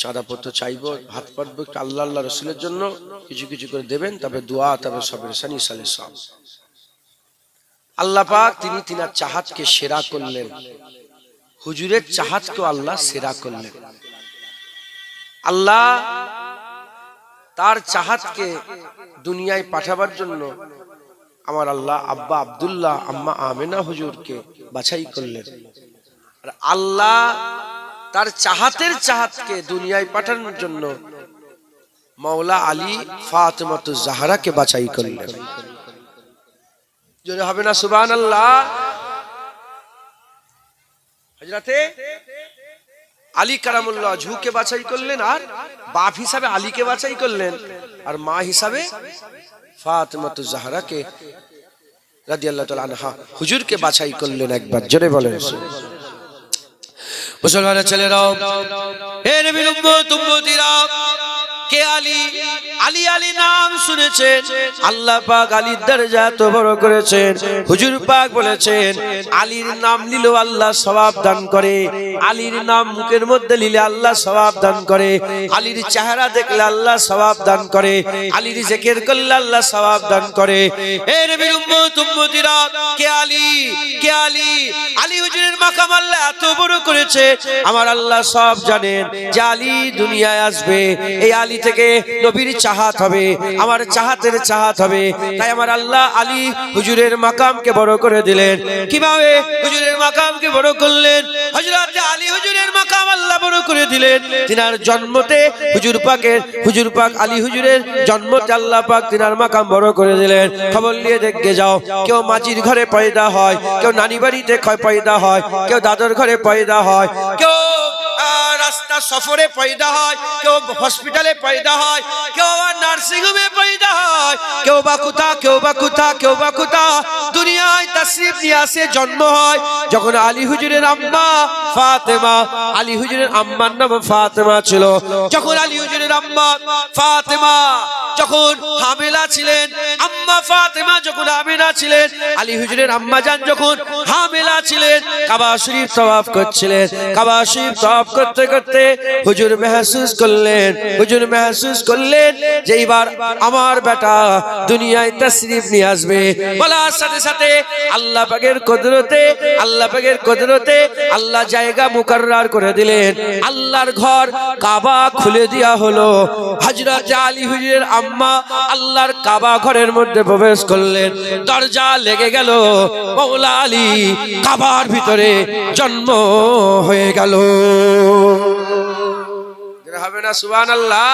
চাঁদাপত্র চাইবো, হাত পাতবো একটু আল্লাহ আল্লাহ রসুলের জন্য, কিছু কিছু করে দেবেন, তবে দোয়া, তবে সবের সানি সালে সব। আল্লাহ পাক তিনি তিনার চাহাতকে সেরা করলেন, হুজুরের চাহাতকেও আল্লাহ সেরা করলেন। আল্লাহ তার চাহাতকে দুনিয়ায় পাঠাবার জন্য আমার আল্লাহ আব্বা আব্দুল্লাহ আম্মা আমেনা হুজুরকে বাছাই করলেন। আর আল্লাহ তার চাহাতকে দুনিয়ায় পাঠানোর জন্য মাওলা আলী ফাতেমাতুজ জাহরাকে বাছাই করলেন। জোরে হবে না সুবহানাল্লাহ? হযরতে আলী কারামুল্লাহ ওয়াজহুকে বাছাই করলেন, আর বাপ হিসাবে আলীকে বাছাই করলেন, আর মা হিসাবে ফাতেমাতুজ জাহরাকে রাদিয়াল্লাহু তাআলা আনহা হুজুরকে বাছাই করলেন। একবার জোরে বলেন মুসলমানের ছেলেরাও, হে নবীর উম্মত উম্মতিরা, কে আলী? আলী আলী নাম শুনেছেন, আল্লাহ পাক আলীর দরজা তো বড় করেছেন। হুজুর পাক বলেছেন, আলীর নাম নিলে আল্লাহ সওয়াব দান করে, আলীর নাম মুখের মধ্যে নিলে আল্লাহ সওয়াব দান করে, আলীর চেহারা দেখলে আল্লাহ সওয়াব দান করে, আলীর জিকির করলে আল্লাহ সওয়াব দান করে। হে নবীর উম্মত উম্মতিরা, কে আলী? কে আলী? আলী হুজুরের মাকাম আল্লাহ এত বড় করেছে, আমার আল্লাহ সব জানেন যে আলী দুনিয়ায় আসবে, এই আলী থেকে নবীর চাহাত হবে, আমার চাহাতের চাহাত হবে। তাই আমার আল্লাহ আলী হুজুরের মাকামকে বড় করে দিলেন। কিভাবে হুজুরের মাকামকে বড় করলেন? হযরত আলী হুজুরের মাকাম আল্লাহ বড় করে দিলেন তিনার জন্মতে। হুজুর পাক আলী হুজুরের জন্মতে আল্লাহ পাক তিনার মাকাম বড় করে দিলেন। খবর নিয়ে দেখতে যাও, কেউ মাঝির ঘরে পয়দা হয়, কেউ নানি বাড়িতে পয়দা হয়, কেউ দাদর ঘরে পয়দা হয়, কেউ রাস্তা সফরে পয়দা হয়, কেউ হসপিটালে পয়দা হয়, কেউ নার্সিং হোমে পয়দা হয়, কেউ বা কোথা দুনিয়ায় তাশরীফ নিয়ে আসে, জন্ম হয়। যখন আলী হুজুরের আম্মা ফাতেমা, আলী হুজুরের আম্মার নাম ফাতেমা ছিল, যখন আলী হুজুরের আম্মা ফাতেমা যখন হামেলা ছিলেন, আম্মা ফাতেমা যখন হামেলা ছিলেন, আলী হুজুরের আম্মা জান যখন হামেলা ছিলেন, কাবা শরীফ তওয়াফ করছিলেন। কাবা শরীফ তওয়াফ করতে করতে হুজুর মেহসুস করলেন যে এইবার আমার বেটা দুনিয়ায় তাশরীফ নিয়ে আসবে। বলার সাথে সাথে আল্লাহ পাকের কুদরতে আল্লাহ জায়গা মুকাররার করে দিলেন। আল্লাহর ঘর কাবা খুলে দেয়া হলো। হযরত আলী হুজুরের আম্মা আল্লাহর কাবা ঘরের মধ্যে প্রবেশ করলেন, দরজা লেগে গেল, মাওলা আলী কাবার ভিতরে জন্ম হয়ে গেল। হবে না সুবহানাল্লাহ?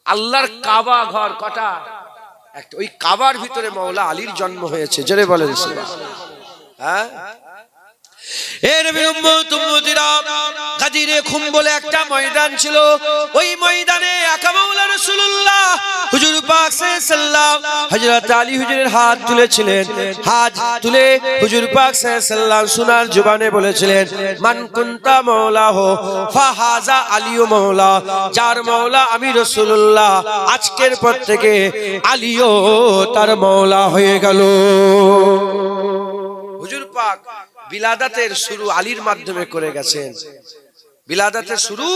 আল্লাহর কাবা ঘর কটা? একটা। ওই কাবার ভিতরে মাওলা আলীর জন্ম হয়েছে। জোরে বলেন হ্যাঁ। গাদিরে খুম বলে একটা ময়দান ছিল, ওই ময়দানে একা মাওলা রাসূলুল্লাহ হুজুর পাক সাল্লাল্লাহু হযরত আলী হুজুরের হাত তুলেছিলেন। হাত তুলে হুজুর পাক সাল্লাল্লাহু সোনার জবানে বলেছিলেন, মান কুনতা মাওলাহু ফাহাজা আলীও মাওলা। যার মাওলা আমি রাসূলুল্লাহ, আজকের পর থেকে আলীও তার মাওলা হয়ে গেল। হুজুর পাক বিলাদাতের শুরু আলীর মাধ্যমে করে গেছেন। বিলাদাতের শুরু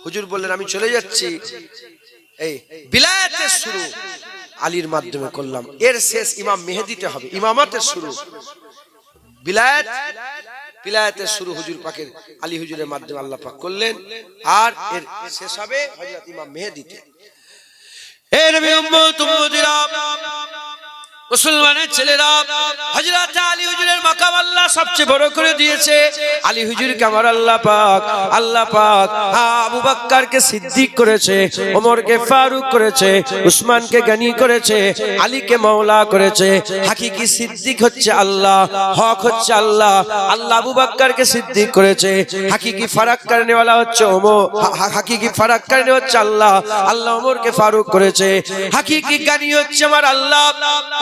হুজুর বললেন আমি চলে যাচ্ছি, এই বিলায়াতের শুরু আলীর মাধ্যমে করলাম, এর শেষ ইমাম মেহেদিতে হবে। ইমামাতের শুরু বিলায়াত, বিলায়াতের শুরু হুজুর পাকের আলী হুজুরের মাধ্যমে আল্লাহ পাক করলেন, আর এর শেষ হবে হযরত ইমাম মেহেদিতে। এ নবীর উম্মত উম্মতিরা, মুসলমানের ছেলেরা, হযরত আলী হুজুরের মাকাম আল্লাহ সবচেয়ে বড় করে দিয়েছে। আলী হুজুরকে আমার আল্লাহ পাক আবু বকরকে সিদ্দিক করেছে, ওমরকে ফারুক করেছে, উসমানকে গনি করেছে, আলীকে মাওলা করেছে। হাকিকি সিদ্দিক হচ্ছে আল্লাহ, হক হচ্ছে আল্লাহ। আল্লাহ আবু বকরকে সিদ্দিক করেছে। হাকিকি ফারাক করনে वाला হচ্ছে ওমর, হাকিকি ফারাক করনে হচ্ছে আল্লাহ। আল্লাহ ওমরকে ফারুক করেছে। হাকিকি গনি হচ্ছে আমার আল্লাহ,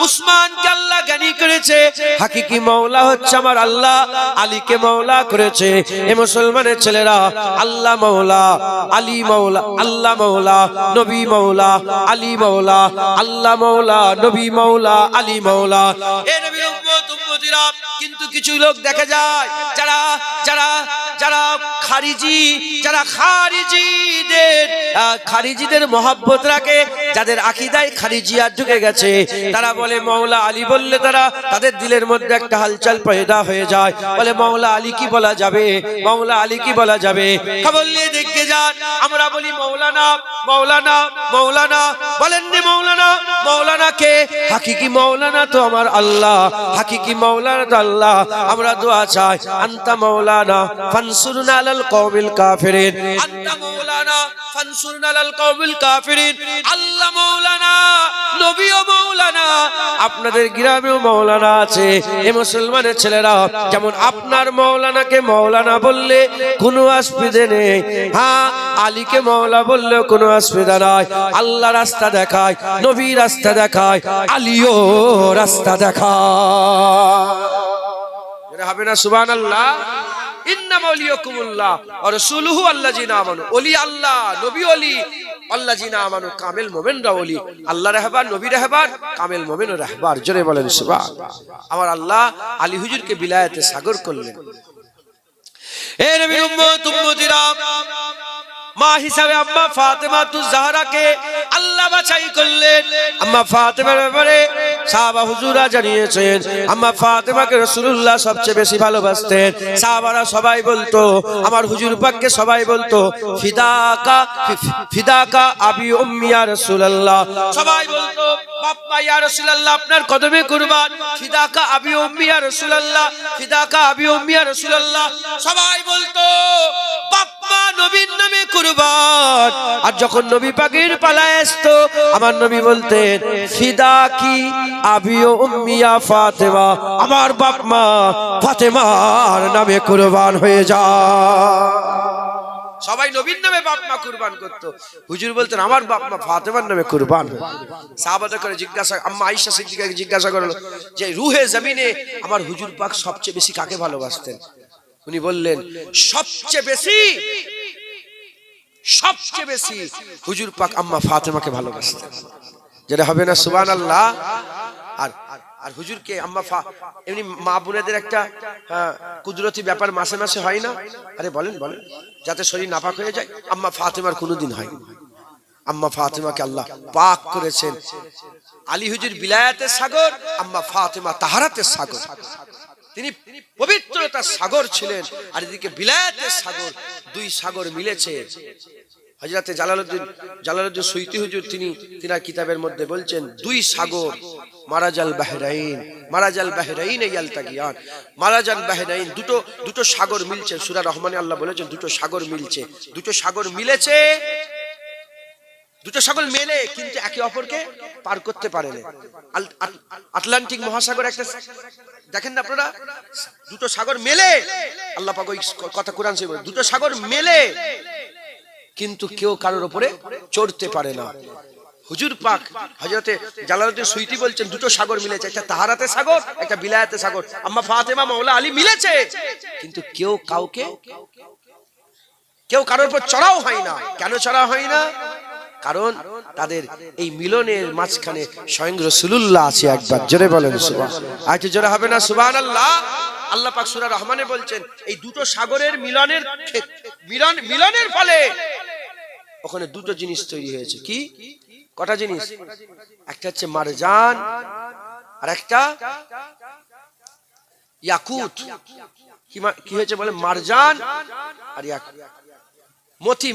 উসমানকে আল্লাহ গনি করেছে। হাকিকি মাওলা হচ্ছে আমার আল্লাহ, আলীকে মাওলা করেছে। এ মুসলমানের ছেলেরা, আল্লাহ মাওলা, আলী মাওলা, আল্লাহ মাওলা, নবী মাওলা, আলী মাওলা, আল্লাহ মাওলা, নবী মাওলা, আলী মাওলা। এ নবীর উম্মত উম্মতিরা, কিন্তু কিছু লোক দেখা যায় যারা যারা যারা খারিজি, যারা খারিজিদের মহব্বত রাখে, যাদের আকীদায় খারিজিয়াত ঢুকে গেছে, তারা বলে মাওলা আলী বললে তাদের দিলের মধ্যে একটা হালচাল পয়দা হয়ে যায়। বলে মাওলা আলী কি বলা যাবে, মাওলা আলী কি বলা যাবে। খবর নিয়ে দেখতে যান, আমরা বলি মাওলানা মাওলানা মাওলানা, বলেন নি মাওলানা, মাওলানা কে? হাকিকি মাওলানা তো আমার আল্লাহ, হাকিকি মাওলানা তো আল্লাহ। আমরা দোয়া চাই, আনতা মাওলানা ফানসুরনা আলাল কওমিল কাফিরিন, আনতা মাওলানা ফানসুরনা আলাল কওমিল কাফিরিন। আল্লাহ মাওলানা, নবীও মাওলানা, আপনাদের গ্রামেও মাওলানা আছে। এ মুসলমানের ছেলেরা, যেমন আপনার মাওলানাকে মাওলানা বললে কোনো অসুবিধা নেই, হ্যাঁ আলীকে মাওলা বললে কোনো অসুবিধা নাই। আল্লাহ রাস্তা দেখায়, নবী রাস্তা দেখায়, আলীও রাস্তা দেখায়। এটা হবে না সুবহানাল্লাহ? ইন্নামা ওয়ালিয়াকুমুল্লাহ ওয়া রাসূলুহু আল্লাযিনা আমানু। ওলি আল্লাহ, নবী ওলি, আল্লাযিনা আমানু, কামেল মুমিনরা ওলি। আল্লাহ রাহবার, নবী রাহবার, কামেল মুমিন রাহবার। জোরে বলেন সুবহানাল্লাহ। আমার আল্লাহ আলী হুজুরকে বিলায়াতে সাগর করলেন। এ নবীর উম্মত উম্মতিরা, মা হিসাবে আম্মা ফাতেমাতুজ জাহরাকে আল্লাহ বাছাই করলেন। আম্মা ফাতেমার ব্যাপারে সাহাবা হুজুরা জানিয়েছেন, আম্মা ফাতেমাকে রাসূলুল্লাহ সবচেয়ে বেশি ভালোবাসতেন। সাহাবারা সবাই বলতো, আমার হুজুর পাককে সবাই বলতো, ফিদাকা ফিদাকা আবি উম্মি ইয়া রাসূলুল্লাহ। সবাই বলতো, বাপ্পা ইয়া রাসূলুল্লাহ, আপনার কদমে কুরবান। ফিদাকা আবি উম্মি ইয়া রাসূলুল্লাহ, ফিদাকা আবি উম্মি ইয়া রাসূলুল্লাহ। সবাই বলতো বাপ্পা নবীর নামে কুরবান। আর যখন নবী পাকের পালায় আসতো, আমার নবী বলতেন, ফিদাকি আবি উম্মি ইয়া ফাতেমা, আমার বাপ মা ফাতেমার নামে কুরবান হয়ে যায়। সবাই নবীর নামে বাপ মা কুরবান করতো। হুজুর বলতেন, আমার বাপ মা ফাতেমার নামে কুরবান। সাহাবাদের করে জিজ্ঞাসা, আম্মা আয়েশা সিদ্দিকাকে জিজ্ঞাসা করলো যে রুহে জমিনে আমার হুজুর পাক সবচেয়ে বেশি কাকে ভালোবাসতেন? উনি বললেন, সবচেয়ে বেশি হুজুর পাক আম্মা ফাতেমাকে ভালোবাসতেন। যেটা হবে না সুবহানাল্লাহ? আর হুজুরকে আম্মা এমনি মা বোনেদের একটা কুদরতি ব্যাপার মাসে মাসে হয় না? আরে বলেন বলেন, যাতে শরীর নাপাক হয়ে যায়। আম্মা ফাতেমার কোনোদিন হয়। আম্মা ফাতেমাকে আল্লাহ পাক করেছেন। আলী হুজুর বিলায়াতের সাগর, আম্মা ফাতেমা তাহারাতের সাগর। তিনি পবিত্রতার সাগর ছিলেন, আর এদিকে বিলায়াতের সাগর। দুই সাগর মিলেছে। হযরতে জালালউদ্দিন সুয়ুতি হুজুর তিনার কিতাবের মধ্যে বলছেন, দুই সাগর, মারাজাল বাহরাইন ইয়ালতাকিয়ান। মারাজাল বাহরাইন, দুটো সাগর মিলছে। সূরা রহমানে আল্লাহ বলেছেন দুটো সাগর মিলছে। দুটো সাগর মিলেছে, দুটো সাগর মেলে কিন্তু একে অপরকে পার করতে পারে না। আটলান্টিক মহাসাগর একটা, দেখেন না আপনারা, দুটো সাগর মেলে, আল্লাহ পাক ওই কথা কোরআন শরীফে বলেন, দুটো সাগর মেলে কিন্তু কেউ কারোর উপরে চড়তে পারে না। হুজুর পাক হযরতে জালালউদ্দিন সুয়ুতী বলছেন দুটো সাগর মিলেছে, একটা তাহারাতে সাগর, একটা বিলায়াতে সাগর। আম্মা ফাতেমা মাওলা আলী মিলেছে, কিন্তু কেউ কারোর উপর চড়াও হয় না। কেন চড়া হয় না? কারণ তাদের এই মিলনের মাঝখানে স্বয়ং রাসূলুল্লাহ আছে। একবার জোরে বলেন সুবহানাল্লাহ। আরেকটু জোরে হবে না সুবহানাল্লাহ? আল্লাহ পাক সূরা রহমানে বলছেন এই দুটো সাগরের মিলনের ফলে ওখানে দুটো জিনিস তৈরি হয়েছে। কি কটা জিনিস? একটা হচ্ছে মারজান আর একটা ইয়াকুত। কি হয়েছে বলে? মারজান আর ইয়াকুত। মতি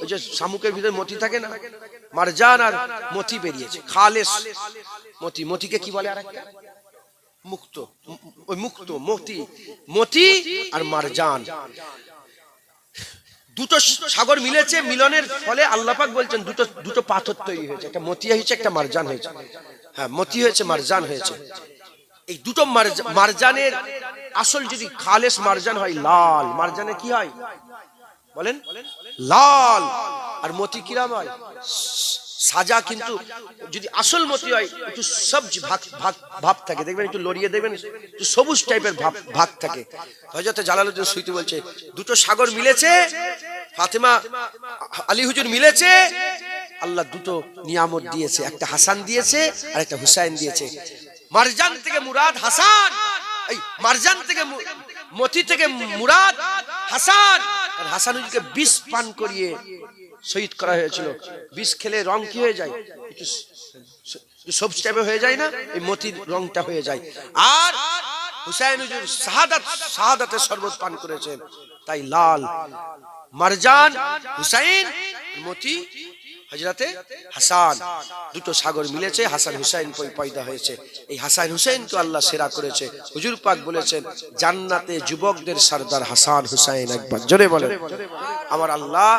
ওই যে শামুকের ভিতরে মতি থাকে না, মারজান আর মতি বেরিয়েছে, খালেস মতিকে কি বলে? আরেকটা মুক্ত, ওই মুক্ত মতি আর মারজান, দুটো সাগর মিলেছে। মিলনের ফলে আল্লাহ পাক বলছেন দুটো পাথর তৈরি হয়েছে, একটা মতি হয়েছে, একটা মারজান হয়েছে। হ্যাঁ, মতি হয়েছে, মারজান হয়েছে। এই দুটো মারজানের আসল যদি খালেস মারজান হয় লাল, মারজানে কি হয় বলেন? লাল। আর মতি কিরাম হয়? সাজা। কিন্তু যদি আসল মতি হয় একটু সবজি ভাব থাকে, দেখবেন একটু লড়িয়ে দেখবেন একটু সবুজ টাইপের ভাব থাকে। হযরত জালালউদ্দিন সুয়ুতী বলছে দুটো সাগর মিলেছে, ফাতেমা আলী হুজুর মিলেছে, আল্লাহ দুটো নিয়ামত দিয়েছে, একটা হাসান দিয়েছে আর একটা হুসাইন দিয়েছে। মারজান থেকে মুরাদ হাসান, এই মারজান থেকে মতি থেকে মুরাদ হাসান। আর হাসান হুজুরকে বিষ পান করিয়ে শহীদ করা হয়েছিল। বিষ খেলে রং কি হয়ে যায়? একটু সবুজ টাইপের হয়ে যায় না? এই মতির রংটা হয়ে যায়। আর হুসাইন হুজুর শাহাদাতের শরবত পান করেছেন, তাই লাল। মারজান হুসাইন, মতি হযরতে হাসান, দুটো সাগর মিলেছে, হাসান হুসাইন পয়দা হয়েছে। এই হাসান হুসাইনকে আল্লাহ সেরা করেছে। হুজুর পাক বলেছেন জান্নাতে যুবকদের সরদার হাসান হুসাইন। একবার জোরে বলেন। আমার আল্লাহ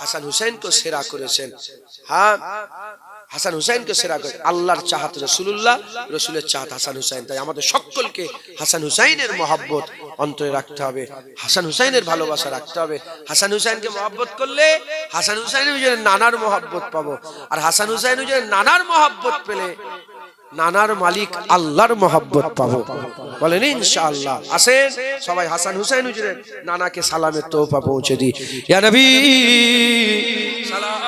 হাসান হুসাইনকে সেরা করেছেন। হ্যাঁ, হাসান হুসাইনকে সেরা করে। আল্লাহর চাহাত রাসূলুল্লাহ, রাসূলের চাহাত হাসান হুসাইন। তাই আমাদের সকলকে হাসান হুসাইনের মহব্বত অন্তরে রাখতে হবে, হাসান হুসাইনের ভালোবাসা রাখতে হবে। হাসান হুসাইনকে মহব্বত করলে হাসান হুসাইনের নানার মহব্বত পাবো। আর হাসান হুসাইনের নানার মহব্বত পেলে নানার মালিক আল্লাহর মহব্বত পাবো। বলেন ইনশাআল্লাহ। আসেন সবাই হাসান হুসাইন হুজুরের নানাকে সালামের তোহফা পৌঁছে দিই। ইয়া নবী সালাম।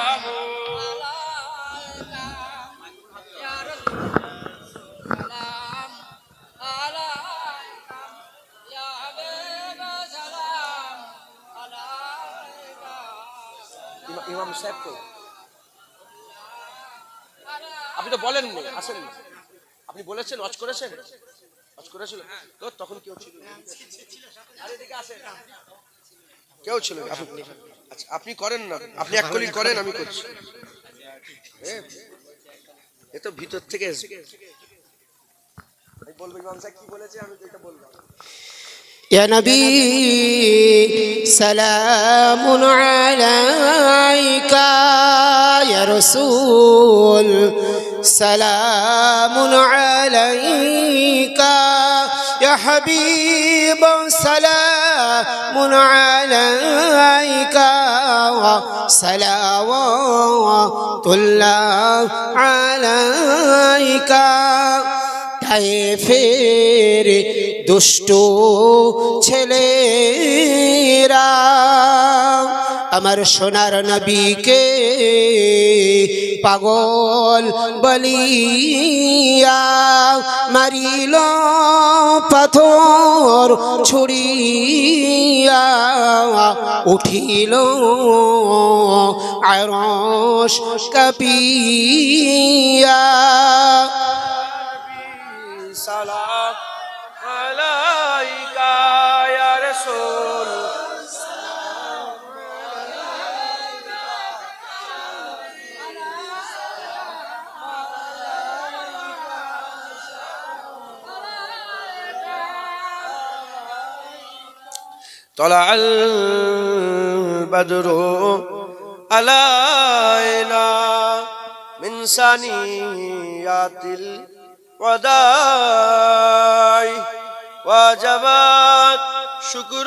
ইমাম সাহেব কো আপনি তো বলেন নি, আসেন না। আপনি বলেছেন ওয়াজ করেছেন, ওয়াজ করেছিল তো তখন কেউ ছিল? আরে দিকে আসেন, কেউ ছিল? আচ্ছা আপনি করেন না, আপনি এক কলি করেন, আমি করছি। এ তো ভিতর থেকে বলবো ইমাম সাহেব কি বলেছে, আমি যেটা বলবো। يا نبي سلام عليك يا رسول سلام عليك يا حبيب سلام عليك صلوات الله عليك তায়েফের দুষ্ট ছেলেরা আমার সোনার নবীকে পাগল বলিয়া মারিল পাথর ছুড়িয়া উঠিল আরশ কাঁপিয়া। সালাম আলাইকা ইয়া রাসূল طلع البدر علينا من ثنيات الوداع وجبت شكر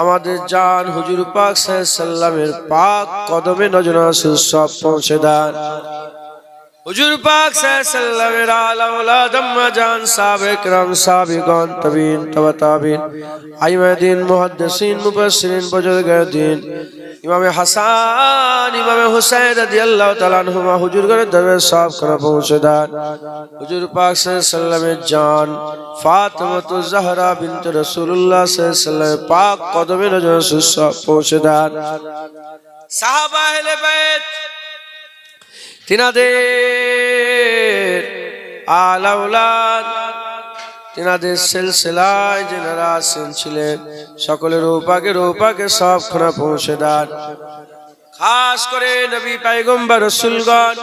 আমাদের জান হুজুর পাক সাল্লামের পাক কদমে নজর আসুন, সব পৌঁছে দেন। হুজুর পাক সাল্লামের আলা ওলাদ আম্মা জান সাহাবে کرام সাহাবিগণ তাবিন তবা তাবিন আইমাদিন মুহাদ্দিসিন মুফাসসিরিন বুজুর্গায়ে দ্বীন ইমামে হাসান ইমামে হুসাইন রাদিয়াল্লাহু তাআলা আনহুমা হুজুরগণের দরবারে সব করে পৌঁছে দেন। হুজুর পাক সাল্লামের জান ফাতেমাতু জাহরা বিনত রাসূলুল্লাহ সাল্লাল্লাহু পাক কদমে নজর আসুন, সব পৌঁছে দেন। সাহাবা আহলে বাইত তিনাদের আলাউলাদ তিনাদের সিলসিলায় যারা আছেন ছিলেন সকলের রূপাকে সবখানে পৌঁছে দেন। খাস করে নবী পয়গম্বর রাসূলগণ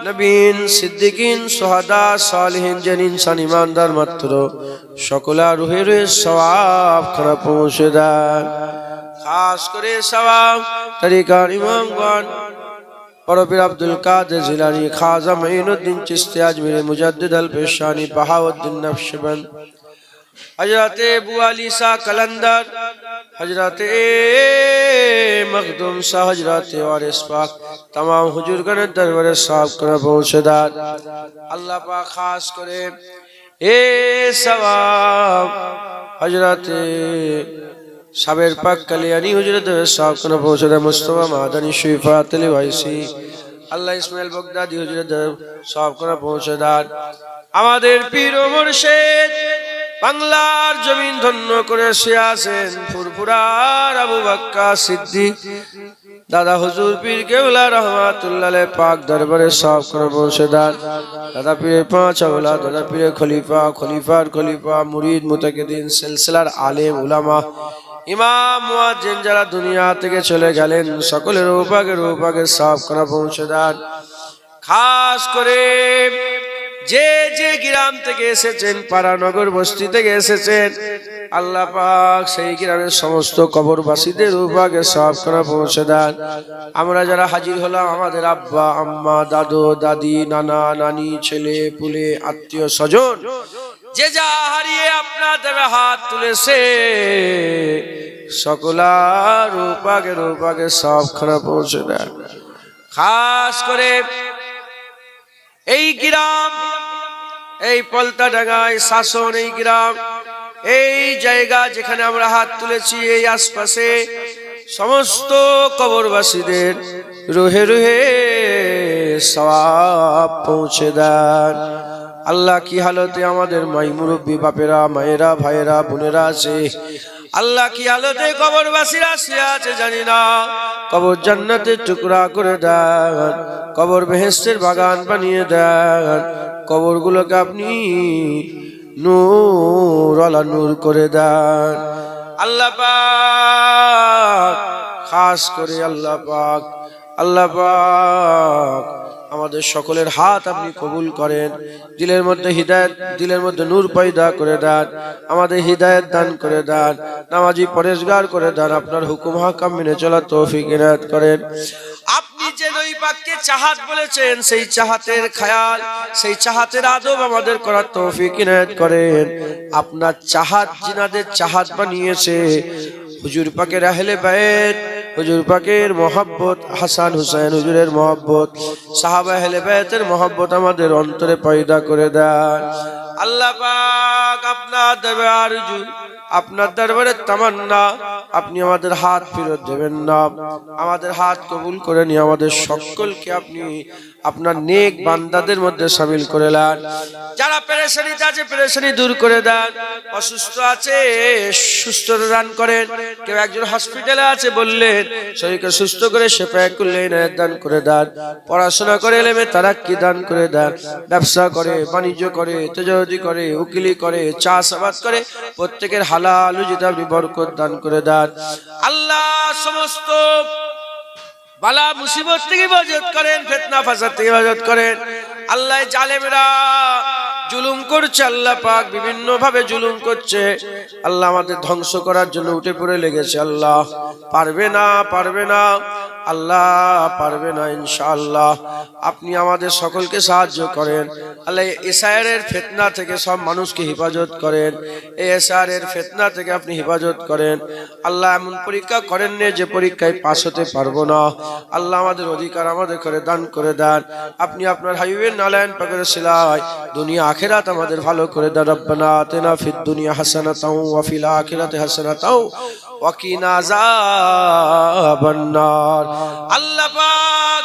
নবীন সিদ্দিকিন সুহাদা সালিহিন যেন ইনসান ইমানদার মাত্র সকলা রুহের সওয়াব খানা পৌঁছে দেন। খাস করে সওয়াব তরিকার ইমামগণ পরপীর আব্দুল কাদের জিলানী, খাজা মঈনুদ্দিন চিশতি আজমিরি, মুজাদ্দিদ আল পেশানি, বাহাউদ্দিন নকশবন্দ, হযরতে আবু আলী শাহ কলন্দর, হযরতে মখদুম শাহ, হযরতে ওয়ারিস পাক तमाम হুজুরগণের দরবারে সব করে পৌঁছে দেন। আল্লাহ পাক খাস করে এ সওয়াব হযরতে সাবের পাক কালিয়ানি হুজুরের সব করে পৌঁছে দেন। মুস্তাফা মাদানী শরীফাত আলী ওয়াইসি, আল্লাহ ইসমাইল বগদাদি হুজুরের সব করে পৌঁছে দেন। আমাদের পীর ও মুর্শিদ বাংলার জমিন ধন্য করে শুয়ে আছেন ফুরফুরার আবু বকর সিদ্দিক দাদা হুজুর পীর কেবলা রহমাতুল্লাহ আলাইহি পাক দরবারে সব করে পৌঁছে দেন। দাদা পীরের পাঁচ আওলাদ, দাদা পীরের খলিফা, খলিফার খলিফা, মুরিদ মুতাকিদিন, সিলসিলার আলেম উলামা, ইমাম মুয়াজ্জিন যারা দুনিয়া থেকে চলে গেলেন সকলের রূপাকে সব করে পৌঁছে দেন। খাস করে যে যে গ্রাম থেকে এসেছেন, পাড়া নগর বস্তি থেকে এসেছেন, আল্লাহ পাক সেই গ্রামের সমস্ত কবরবাসীদের রূপাকে সব করে পৌঁছে দেন। আমরা যারা হাজির হলাম, আমাদের আব্বা আম্মা, দাদু দাদি, নানা নানি, ছেলে পুলে, আত্মীয় স্বজন যে যা হারিয়ে আপনাদের হাত তুলেছে সকলার রূপাকে সবখানে পৌঁছে দেন। খাস করে এই গ্রাম, এই পলতাডাঙ্গায় শাসন, এই গ্রাম, এই জায়গা যেখানে আমরা হাত তুলেছি, এই আশপাশে সমস্ত কবরবাসীদের রুহে রুহে সওয়াব পৌঁছে দেন। আল্লাহ কি হালতে আমাদের মাই মুরব্বী বাপেরা, মায়েরা, ভাইয়েরা, বোনেরা আছে, আল্লাহ কি হালতে কবরবাসীরা শুয়ে আছে জানি না, কবর জান্নাতের টুকরা করে দেন, কবর বেহেশতের বাগান বানিয়ে দেন, কবরগুলোকে আপনি নূর আলা নূর করে দেন। আল্লাহ পাক খাস করে আল্লাহ পাক আমাদের সকলের হাত আপনি কবুল করেন। দিলের মধ্যে হিদায়াত, দিলের মধ্যে নূর পয়দা করে দেন, আমাদের হিদায়াত দান করে দেন, নামাজি পরেশগার করে দেন, আপনার হুকুম হাকাম মেনে চলার তৌফিক ইনায়াত করেন। আপনি যে নবী পাককে চাহাত বলেছেন, সেই চাহাতের খেয়াল, সেই চাহাতের আদব আমাদের করার তৌফিক ইনায়াত করেন। আপনার চাহাত জিনাদের চাহাত বানিয়েছে, হুজুর পাকের আহলে বাইত, হুজুর পাকের মহব্বত, হাসান হুসাইন হুজুরের মহব্বত, সাহাবা আহলে বাইতের মহব্বত আমাদের অন্তরে পয়দা করে দেন। আল্লাহ পাক আপনার দরবারে আরজু, আপনার দরবারে তামান্না, আপনি আমাদের হাত ফেরত দেবেন না, আমাদের হাত কবুল করে নিয়ে আমাদের সকলকে আপনি আপনার নেক বান্দাদের মধ্যে শামিল করে নেন। যারা পেরেশানিতে আছে পেরেশানি দূর করে দেন, অসুস্থ আছে সুস্থতা দান করেন, কেউ একজন হসপিটালে আছে বললেন শরীরকে সুস্থ করে শেফা করলে ইনায়াত দান করে দেন, পড়াশোনা করে এলেমে তারাক্কি দান করে দেন, ব্যবসা করে, বাণিজ্য করে, তেজারতি করে, উকিলি করে, চাষাবাদ করে, প্রত্যেকের হালাল রুজিতে আপনি বরকত দান করে দেন। আল্লাহ সমস্ত বালা মুসিবত থেকে হেফাজত করেন, ফিতনা ফাসাদ থেকে হেফাজত করেন। আল্লাহ জালেমরা জুলুম করছে, আল্লাহ পাক বিভিন্ন ভাবে জুলুম করছে, আল্লাহ আমাদের ধ্বংস করার জন্য উঠে পড়ে লেগেছে। আল্লাহ পারবে না, আল্লাহ পারবে না ইনশাআল্লাহ। আপনি আমাদের সকলকে সাহায্য করেন আল্লাহ। এসআইআরের ফিতনা থেকে সব মানুষকে হেফাজত করেন, এই এসআইআরের ফিতনা থেকে আপনি হেফাজত করেন আল্লাহ। এমন পরীক্ষা করেন না যে পরীক্ষায় পাস হতে পারবো না আল্লাহ। আমাদের অধিকার আমাদের করে দান করে দেন আপনি। আপনার হাবিবের নালায়ন পাকের সিলাই দুনিয়া আখিরাত আমাদের ভালো করে দেন। রব্বানা আতিনা ফিদ দুনিয়া হাসানাতাও ওয়া ফিল আখিরাতি হাসানাতাও ওয়া কিনা আযাবান নার। আল্লাহ পাক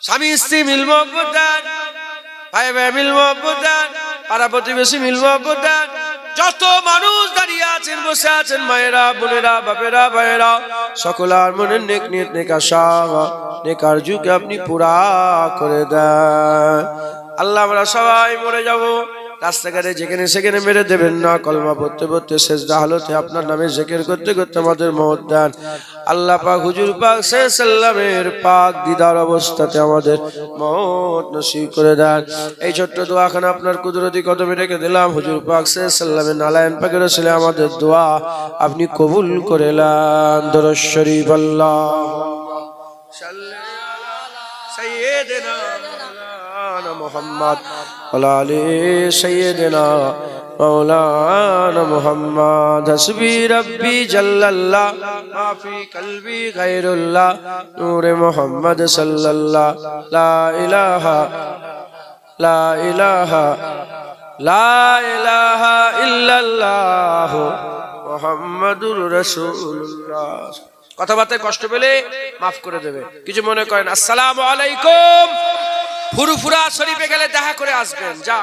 স্বামী স্ত্রী মিল মহব্বত দেন, ভাই ভাই মিল মহব্বত দেন, পাড়া প্রতিবেশী মিল মহব্বত দেন। যত মানুষ দাঁড়িয়ে আছেন বসে আছেন মায়েরা বোনেরা বাপেরা ভাইয়েরা সকলার মনের নেক নিয়ত নেক আশা নেক আরজুকে আপনি পুরা করে দেন আল্লাহ। আমরা সবাই মরে যাব, রাস্তাঘাটে যেখানে সেখানে মেরে দেবেন না। কলমা পড়তে পড়তে সেজদা হালতে আপনার নামে জিকির করতে করতে আমাদের মওত দেন আল্লাহ পাক। হুজুর পাক সাল্লামের পাক দিদার অবস্থাতে আমাদের মওত নসিব করে দেন। এই ছোট্ট দোয়াখানা আপনার কুদরতি কদমে রেখে দিলাম। হুজুর পাক সাল্লামের নালায়ন পাকের ওসিলায় আমাদের দোয়া আপনি কবুল করে নেন। দরুদ শরীফ আল্লাহুম্মা সাল্লি আলা সাইয়্যিদিনা মাওলানা মুহাম্মদ ওয়া আলি সাইয়্যিদিনা মাওলানা মুহাম্মদ। হাসবি রব্বি জাল্লাল্লাহ মা ফি কলবি গায়রুল্লাহ নূরে মুহাম্মদ সাল্লাল্লাহ। লা ইলাহা লা ইলাহা লা ইলাহা ইল্লাল্লাহ মুহাম্মাদুর রাসূলুল্লাহ। কথাবার্তায় কষ্ট পেলে মাফ করে দেবে, কিছু মনে করেন। আসসালামু আলাইকুম। ফুরফুরা শরীফে গেলে দেখা করে আসবেন। যা